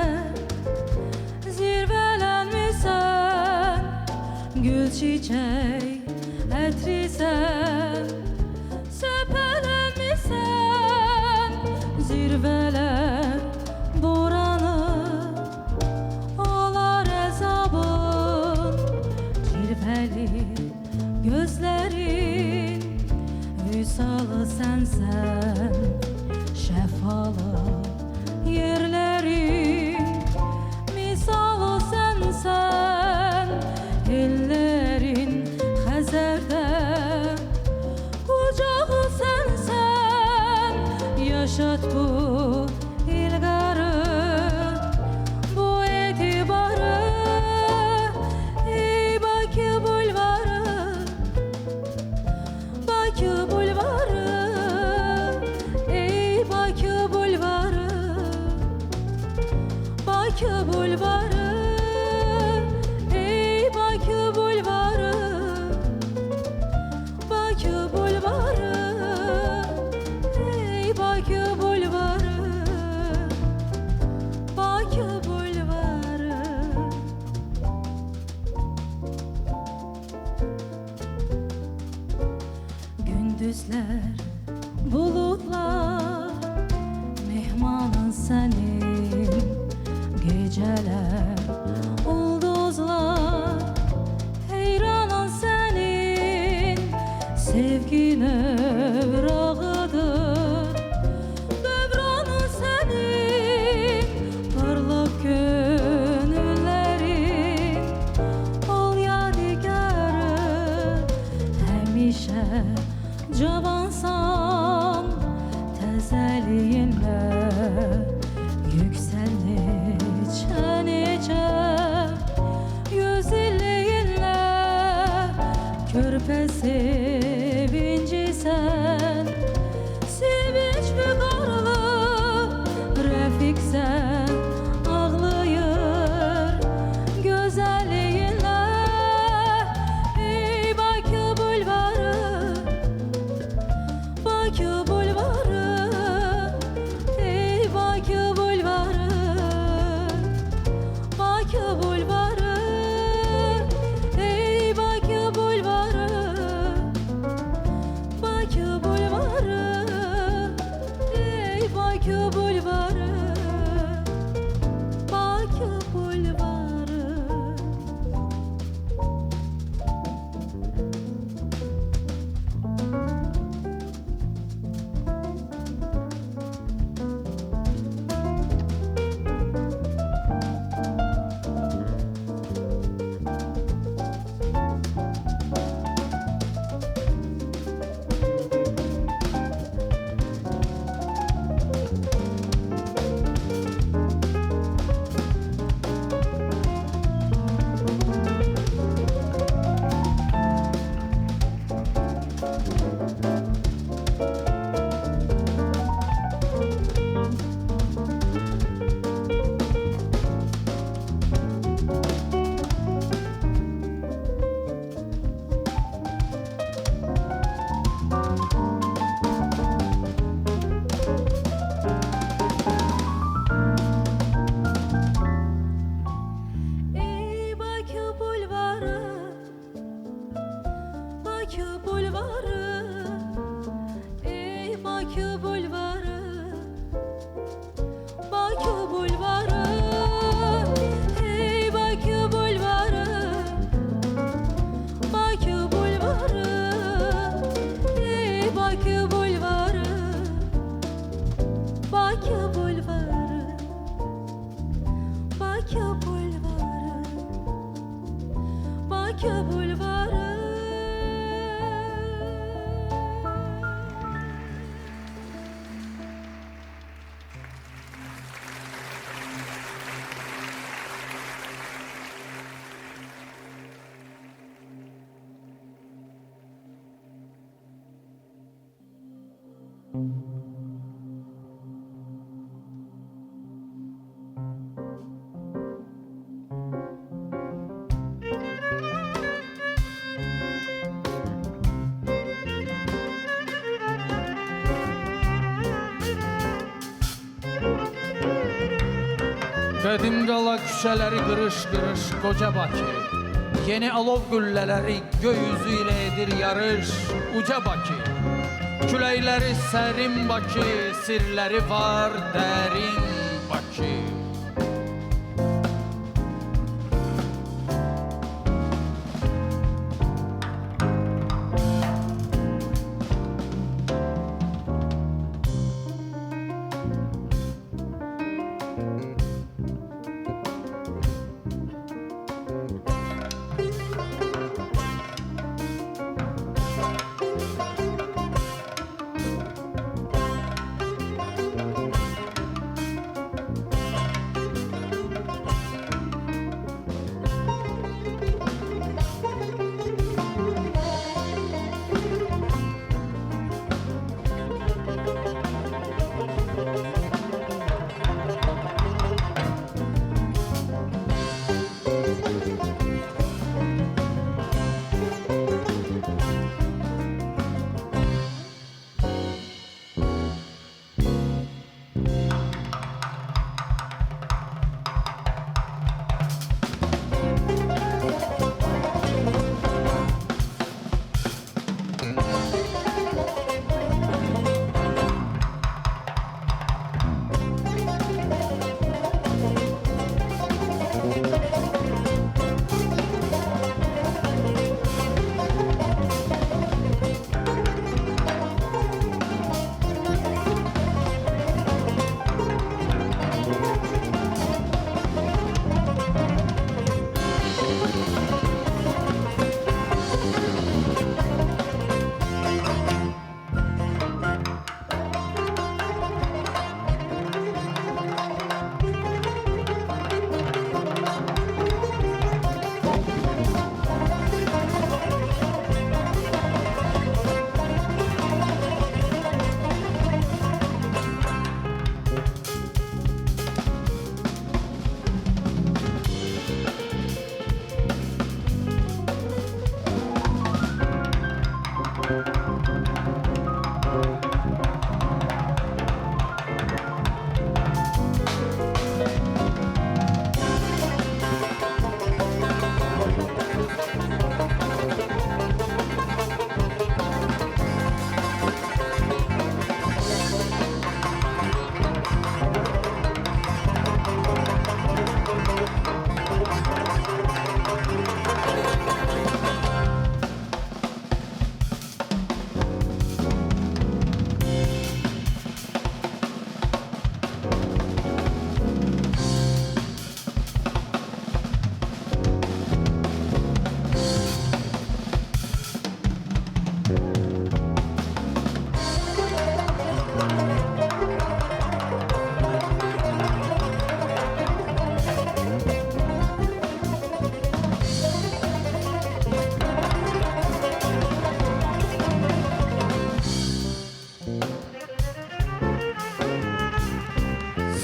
zirvələnmisən. Gül çiçək ətrisən, səpələnmisən. Zirvələr boranır, olar əzabın. Cilvəli gözlərin vüsalı sənsən, şəfalı yerde kucağı sensen yaşat bu ilgarı bu etibarı ey Bakı bulvarı Bakı bulvarı ey Bakı bulvarı Bakı bulvarı ey Bakı bulvarı Bakı bulvarı ey Bakı bulvarı Bakı bulvarı Gündüzler bulutlar mehmanın senin geceler ulduzlar heyranın senin sevgin evrağıdır devranın senin parlak gönüllerin ol yadigarı hemişe cavansan tezeliğinle yükselnice nice yüz illeğinle körpe sevinci sen sevinçli karlı refik sen ağlayır güzelliğinle ey Bakı bulvarı Bakı bulvarı ey Bakı bulvarı Bakı bulvarı ey Bakı bulvarı Bakı bulvarı ey Bakı bulvarı Bakı bulvarı Ey Bakı bulvarı Bakı bulvarı ey Bakı bulvarı Bakı bulvarı ey Bakı bulvarı Bakı bulvarı ey Bakı bulvarı Bakı bulvarı Bakı bulvarı Bakı bulvarı Qədim qala küçələri qırış-qırış qoca Bakı Yeni alov güllələri göy üzü ilə edir yarış uca Bakı Küləkləri sərin Bakı, sirləri var dərin Bakı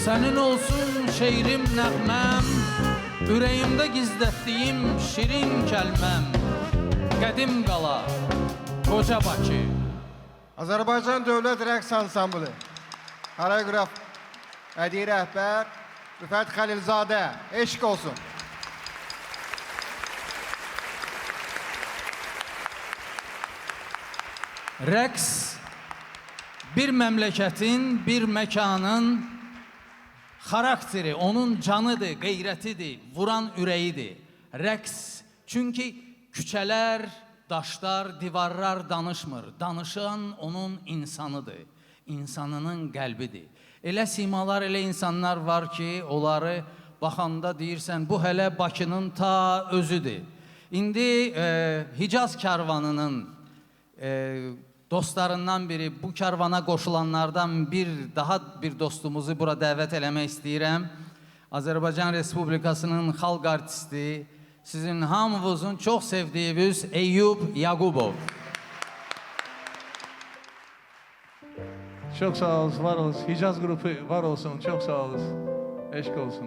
Senin olsun şehrim nəğməm, ürəyimdə gizlətdiyim şirin kəlməm. Qədim qala, qoca Bakı. Azərbaycan Dövlət Rəqs Ansamblı, Koreograf, Bədii rəhbər Rüfət Xəlilzadə, eşq olsun. Rəqs bir məmləkətin, bir məkanın xarakteri, onun canıdır, qeyrətidir, vuran ürəyidir. Rəqs, çünki küçələr, daşlar, divarlar danışmır. Danışan onun insanıdır, insanının qəlbidir. Elə simalar, elə insanlar var ki, onları baxanda deyirsən, bu hələ Bakının ta özüdür. İndi Hicaz karvanının dostlarından biri, bu karvana qoşulanlardan daha bir dostumuzu bura dəvət eləmək istəyirəm. Azərbaycan Respublikasının xalq artisti, sizin hamınızın çox sevdiyiniz Eyyub Yaqubov. Çok sağ olun, var olun. Hicaz grubu var olsun, çok sağ olun. Eşk olsun.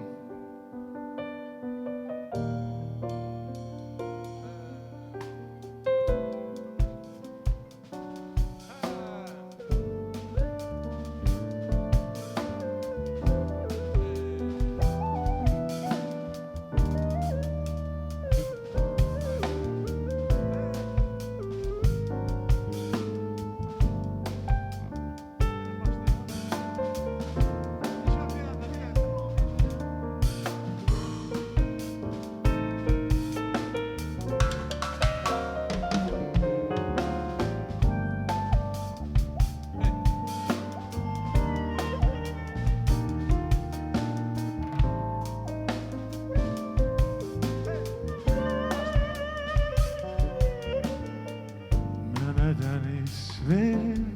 Deniz verin,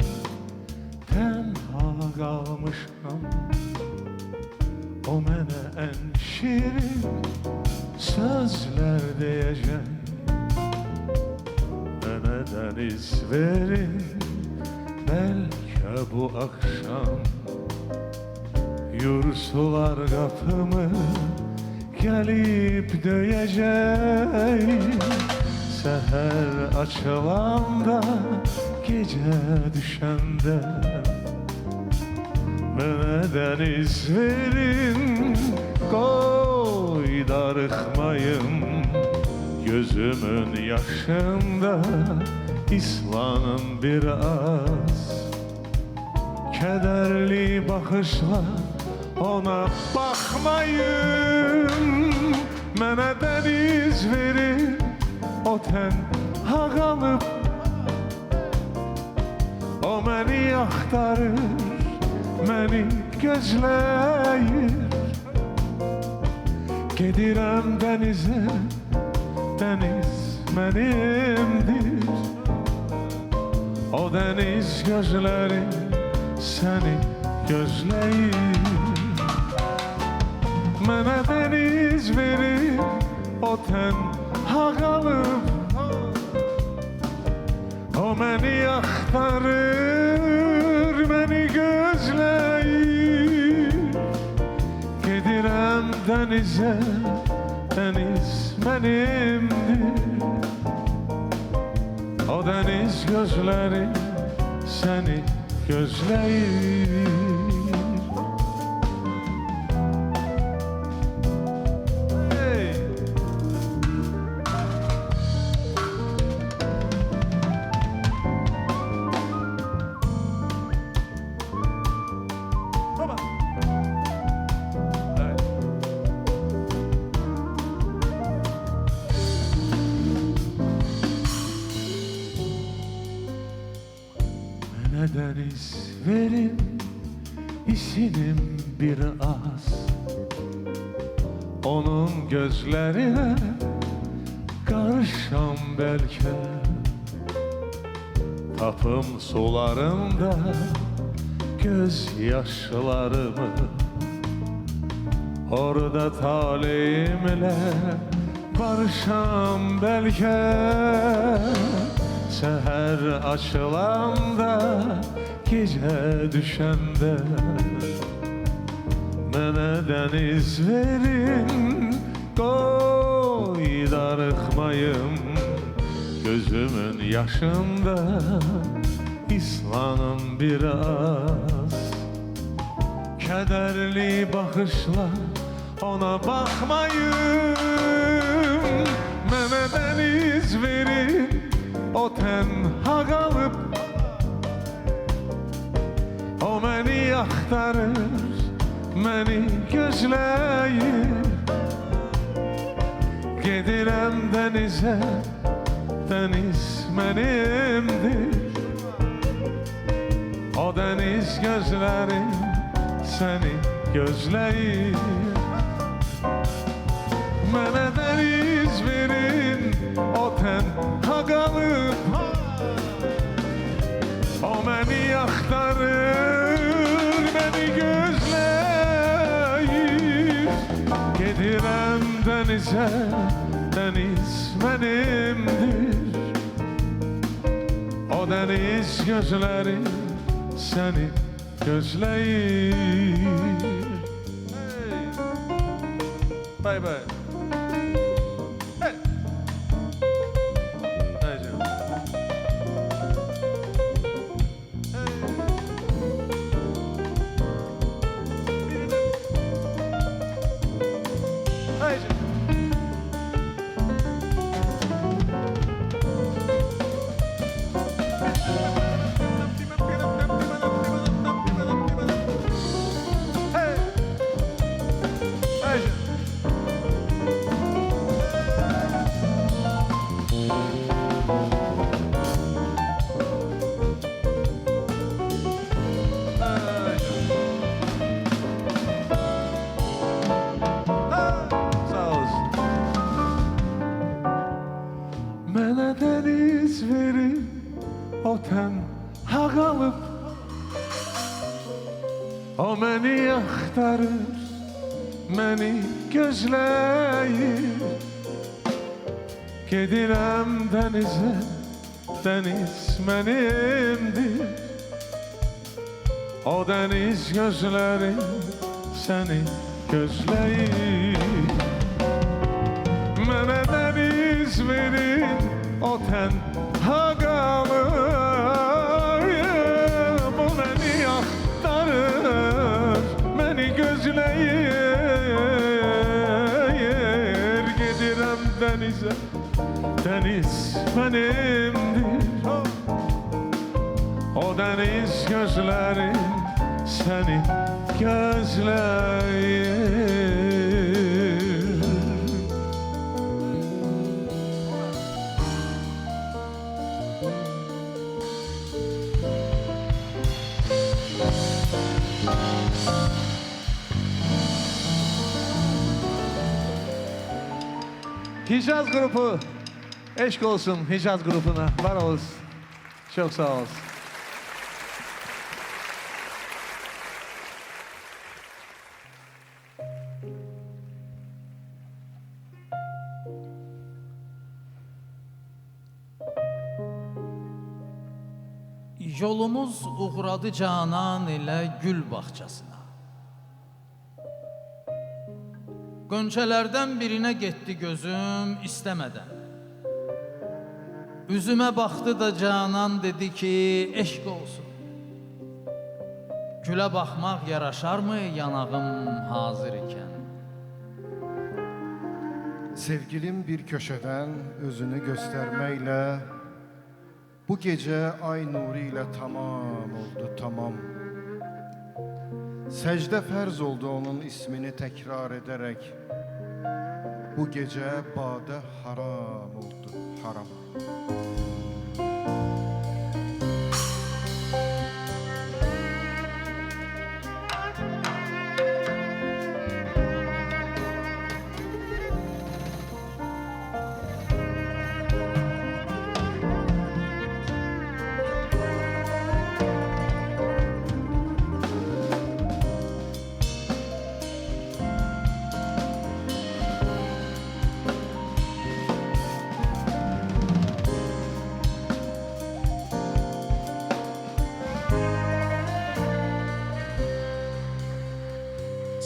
tenha kalmışam. O mənə ən şirin sözler diyecek. Mənə deniz verin, belki bu akşam yursular kapımı gelip döyecek. Seher açılanda, gece düşende Mənə deniz verin, koy darıxmayım. Gözümün yaşında islanın biraz. Kederli bakışla ona bakmayın. Mənə deniz verin, o tenha kalıp o məni axtarır, məni gözləyir. Gedirəm dənizə, dəniz mənimdir. O dəniz gözləri səni gözləyir. Mənə dəniz verir, o tenha kalıp o məni axtarır, məni gözləyir. Gedirəm dənizə, dəniz mənimdir. O O deniz gözleri seni gözleyir. Hey! Baba! Evet. Bana deniz verin, isinim biraz. Onun gözlerine karışam belki. Tapım sularında gözyaşlarımı, orada talihimle barışam belki. Seher açılanda, gece düşende Mənə deniz verin, qoy darıxmayım. Gözümün yaşında islanım biraz. Kederli bakışla ona bakmayın. Mənə deniz verin, o tenha qalıb. O məni axtarır, məni gözləyir. Gedirəm dənizə, dəniz mənimdir. O dəniz gözləri səni gözləyir. Mənə dəniz verin, o tənha qalıb. O məni axtarır, məni gözləyir. Gedirəm dənizə, dəniz mənimdir. O dəniz gözləri səni gözləyir. Hey! Bay bay. Hey! Hey canım. Hey canım. Hey! Hey canım. Hey canım. Ha, sağ olasın. Mənə dəniz verin, o tənha qalıb. O məni axtarır, məni gözləyir. Gedirəm dənizə, dəniz mənimdir. O dəniz gözləri səni gözləyir. Mənə dəniz verin, o tənha qalıb. O məni axtarır, məni gözləyir. Gedirəm dənizə, dəniz mənimdir. O dəniz gözləri səni gözləyir. Hicaz grubu, eşk olsun Hicaz grubuna, var olsun. Çok sağ olsun. Yolumuz uğradı canan ilə gül bağçasına. Qönçələrdən birinə getdi gözüm istəmədən. Üzüme baktı da canan dedi ki eşk olsun. Güle bakmak yaraşar mı yanağım hazır iken? Sevgilim bir köşeden özünü göstermeyle bu gece ay nuru ile tamam oldu tamam. Secde ferz oldu onun ismini tekrar ederek. Bu gece bade haram oldu haram.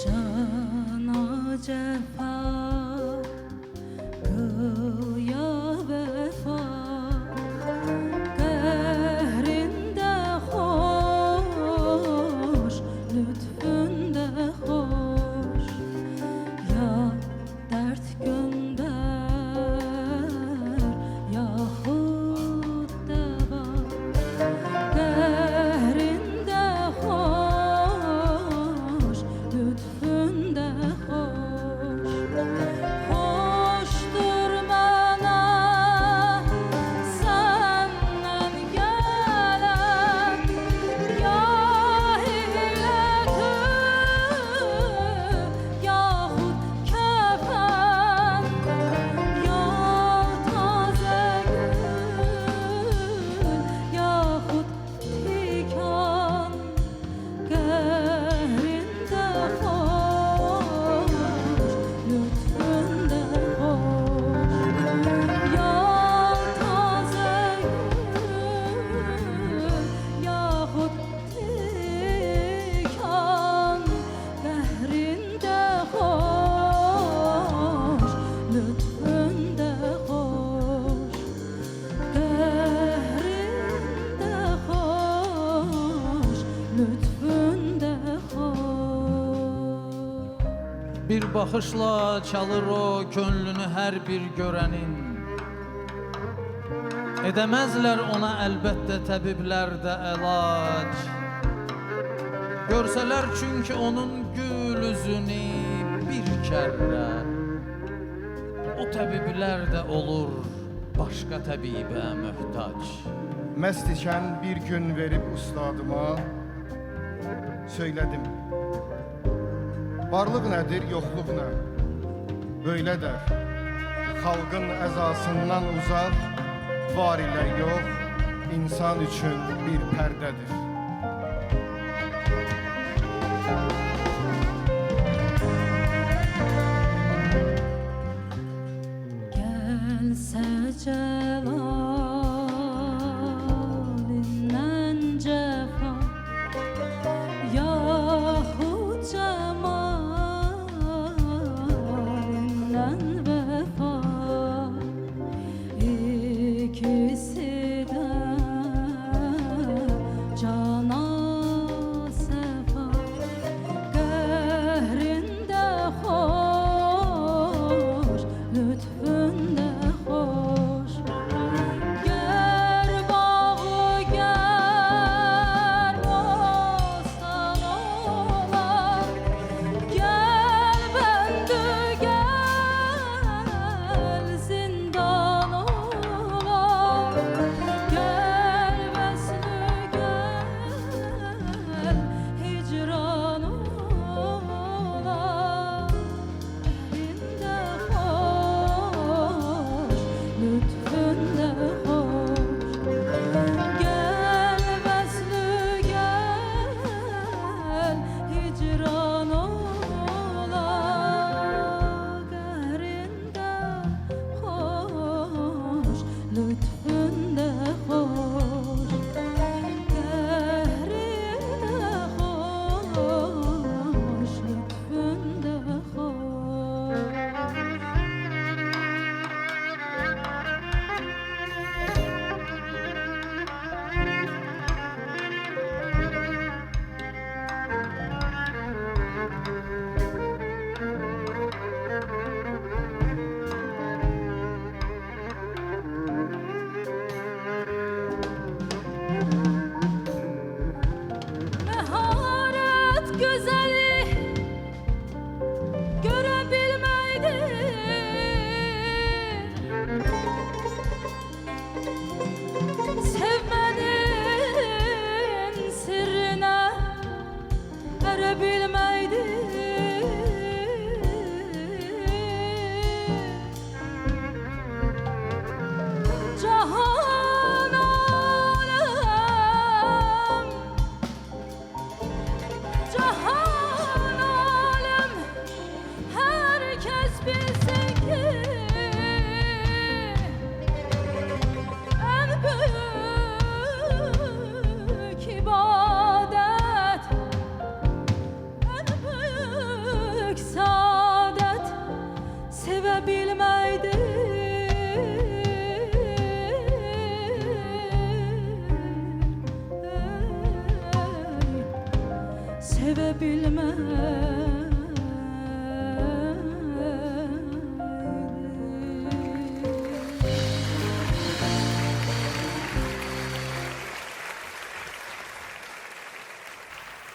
Cana cefa, kıya vefa, Qəhrində xoş, lütfündə xoş. Ya dərd göndər, yaxud dəva, Qəhrində xoş, lütfündə xoş. Xoşdur mənə səndən gələn, ya hiylətü, yaxud kəfən, ya tazə gül, yaxud tikan. Qəhrində xoş, lütfündə xoş. Ya tazə gül, yaxud tikan. Qəhrində xoş, lütfündə xoş. Qəhrində xoş, lütfündə xoş. Bir bakışla çalır o könlünü her bir görenin. Edemezler ona elbette tabipler de elaç. Görseler çünkü onun gül yüzünü bir kere, o tabipler de olur başka tabibe muhtaç. Mest iken bir gün verip ustadıma söyledim. Varlık nedir, yokluk ne? Böyle der. Halkın əzasından uzak, var ile yok, insan için bir perdedir. Gəlsə cəlalindən cəfa, yaxud cəmalindən vəfa, ikisi də cana səfa. Qəhrində xoş, lütfündə xoş.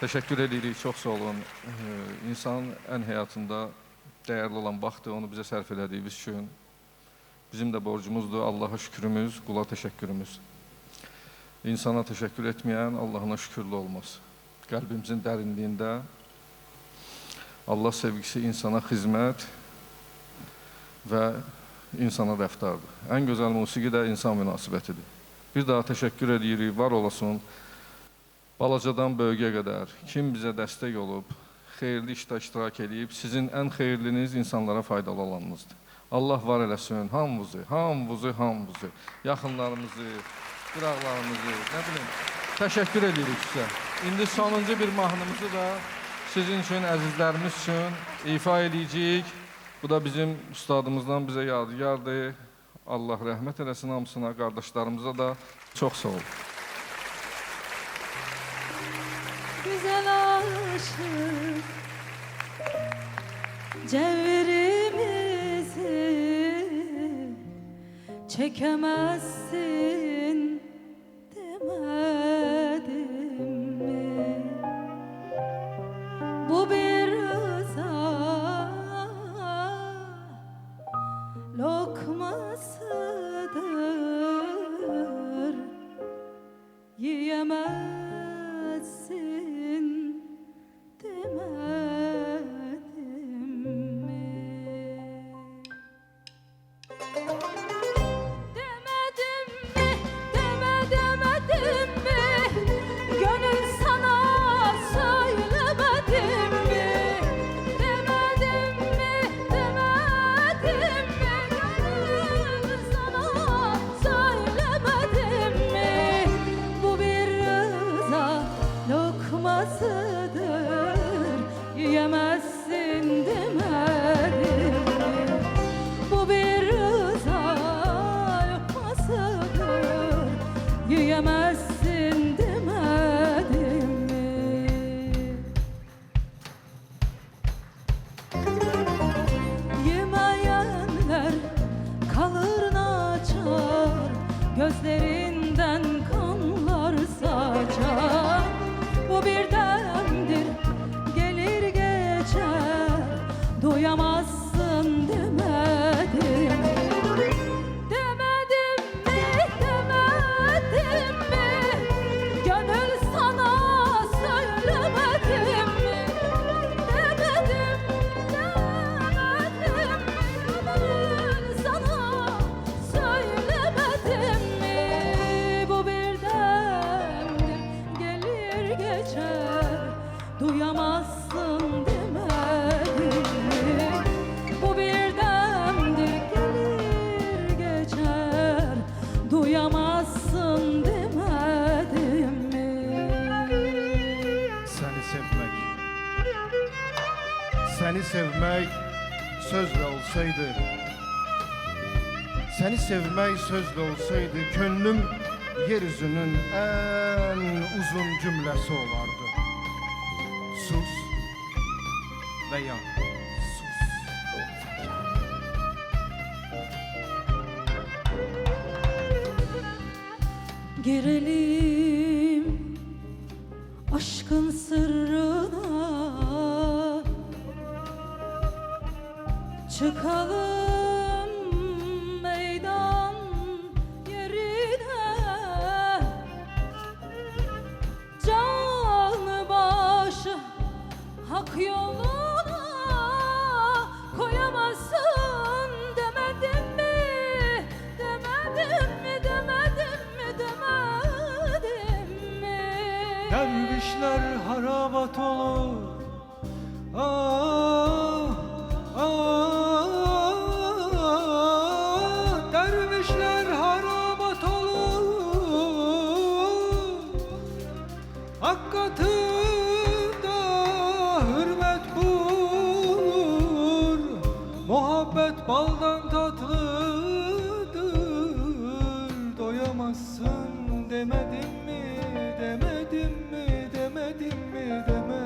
Təşəkkür edirik, çox sağ olun. İnsanın ən həyatında dəyərli olan vaxtı, onu bizə sərf elədiyiniz üçün bizim də borcumuzdur. Allaha şükrümüz, qula təşəkkürümüz. İnsana təşəkkür etməyən Allahına şükürlü olmaz. Qəlbimizin dərinliyində Allah sevgisi insana xidmət və insana rəftardır. Ən gözəl musiqi də insan münasibətidir. Bir daha təşəkkür edirik, var olasın. Balacadan böyüyə qədər kim bizə dəstək olub, xeyirli işdə iştirak edib, sizin ən xeyirliniz insanlara faydalı olanınızdır. Allah var eləsin hamımızı, yaxınlarımızı, qıraqlarımızı, nə bilim, təşəkkür edirik sizə. İndi sonuncu bir mahnımızı da sizin üçün, əzizlərimiz üçün ifa edəcəyik. Bu da bizim ustadımızdan bizə yadigardır. Allah rəhmət eləsin hamısına, qardaşlarımıza da çox sağ olun. Güzel aşık cevherimizi çekemezsin demedim mi? Bu bir rıza lokmasıdır, yiyemezsin demedim mi? Demedim mi, demedim mi? Gönül sana söylemedim mi? Demedim mi, demedim mi? Gönül sana söylemedim mi? Bu bir rıza lokmasıdır, yiyemezsin demedim mi? Bu bir rıza lokmasıdır, yiyemezsin demedim mi? Yemeyenler kalır naçar, gözlerinden kanlar saçar. Bu bir demdir, gelir geçer, doyamazsın demedim mi? Demedim mi, demedim mi? Gönül sana söylemedim mi? Demedim mi, demedim mi? Gönül sana söylemedim mi? Bu bir demdir, gelir geçer, duyamazsın demedim mi? Bu bir demdir, gelir geçer, duyamazsın demedim mi? Səni sevmək sözlə olsaydı, səni sevmək sözlə olsaydı, könlüm yeryüzünün ən uzun cümləsi olardı. Sus və yan, sus. Girelim aşkın sırrına, çıkalım meydan yerine, canı başı hak yoluna koyamazsın demedim mi? Demedim mi, demedim mi, demedim mi? Dervişler harabat olur. Ah, ah, dervişler harabat olur. Hak katında hürmet bulur. Muhabbet baldan tatlıdır. Doyamazsın demedim mi, demedim mi, demedim mi, demedim mi?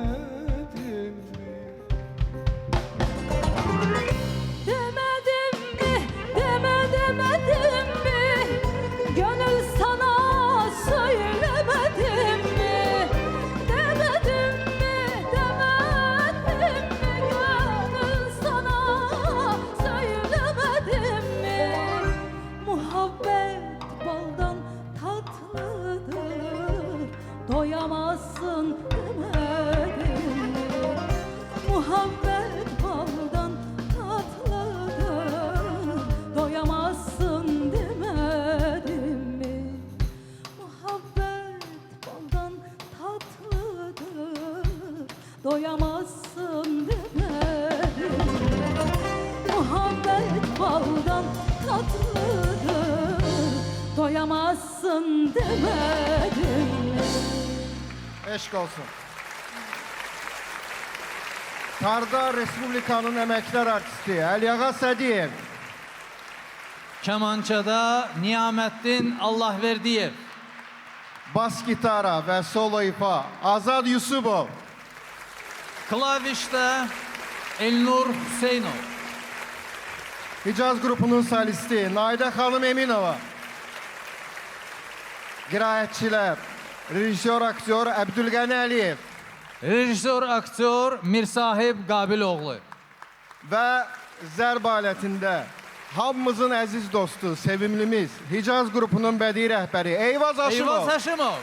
doyamazsın demedim mi? Muhabbet baldan tatlıdır, doyamazsın demedim mi? Muhabbet baldan tatlıdır, doyamazsın demedim mi? Muhabbet baldan tatlıdır, doyamazsın demedim mi? Eşk olsun. Tarda Respublikanın əməkdar artisti Əliağa Sədiyev. Kemançada Niyamettin Allahverdiyev. Bas gitara və solo ifa Azad Yusubov. Klavişte Elnur Hüseynov. Hicaz qrupunun solisti Naidə xanım Eminova. Qiraətçilər, rejissor, aktyor Əbdülqəni Əliyev Rejissor, aktör Mirsahib Qabiloğlu. və zərb alətində hamımızın əziz dostu, sevimlimiz Hicaz qrupunun bədii rəhbəri Eyvaz Aşımov. Eyvaz Haşimov.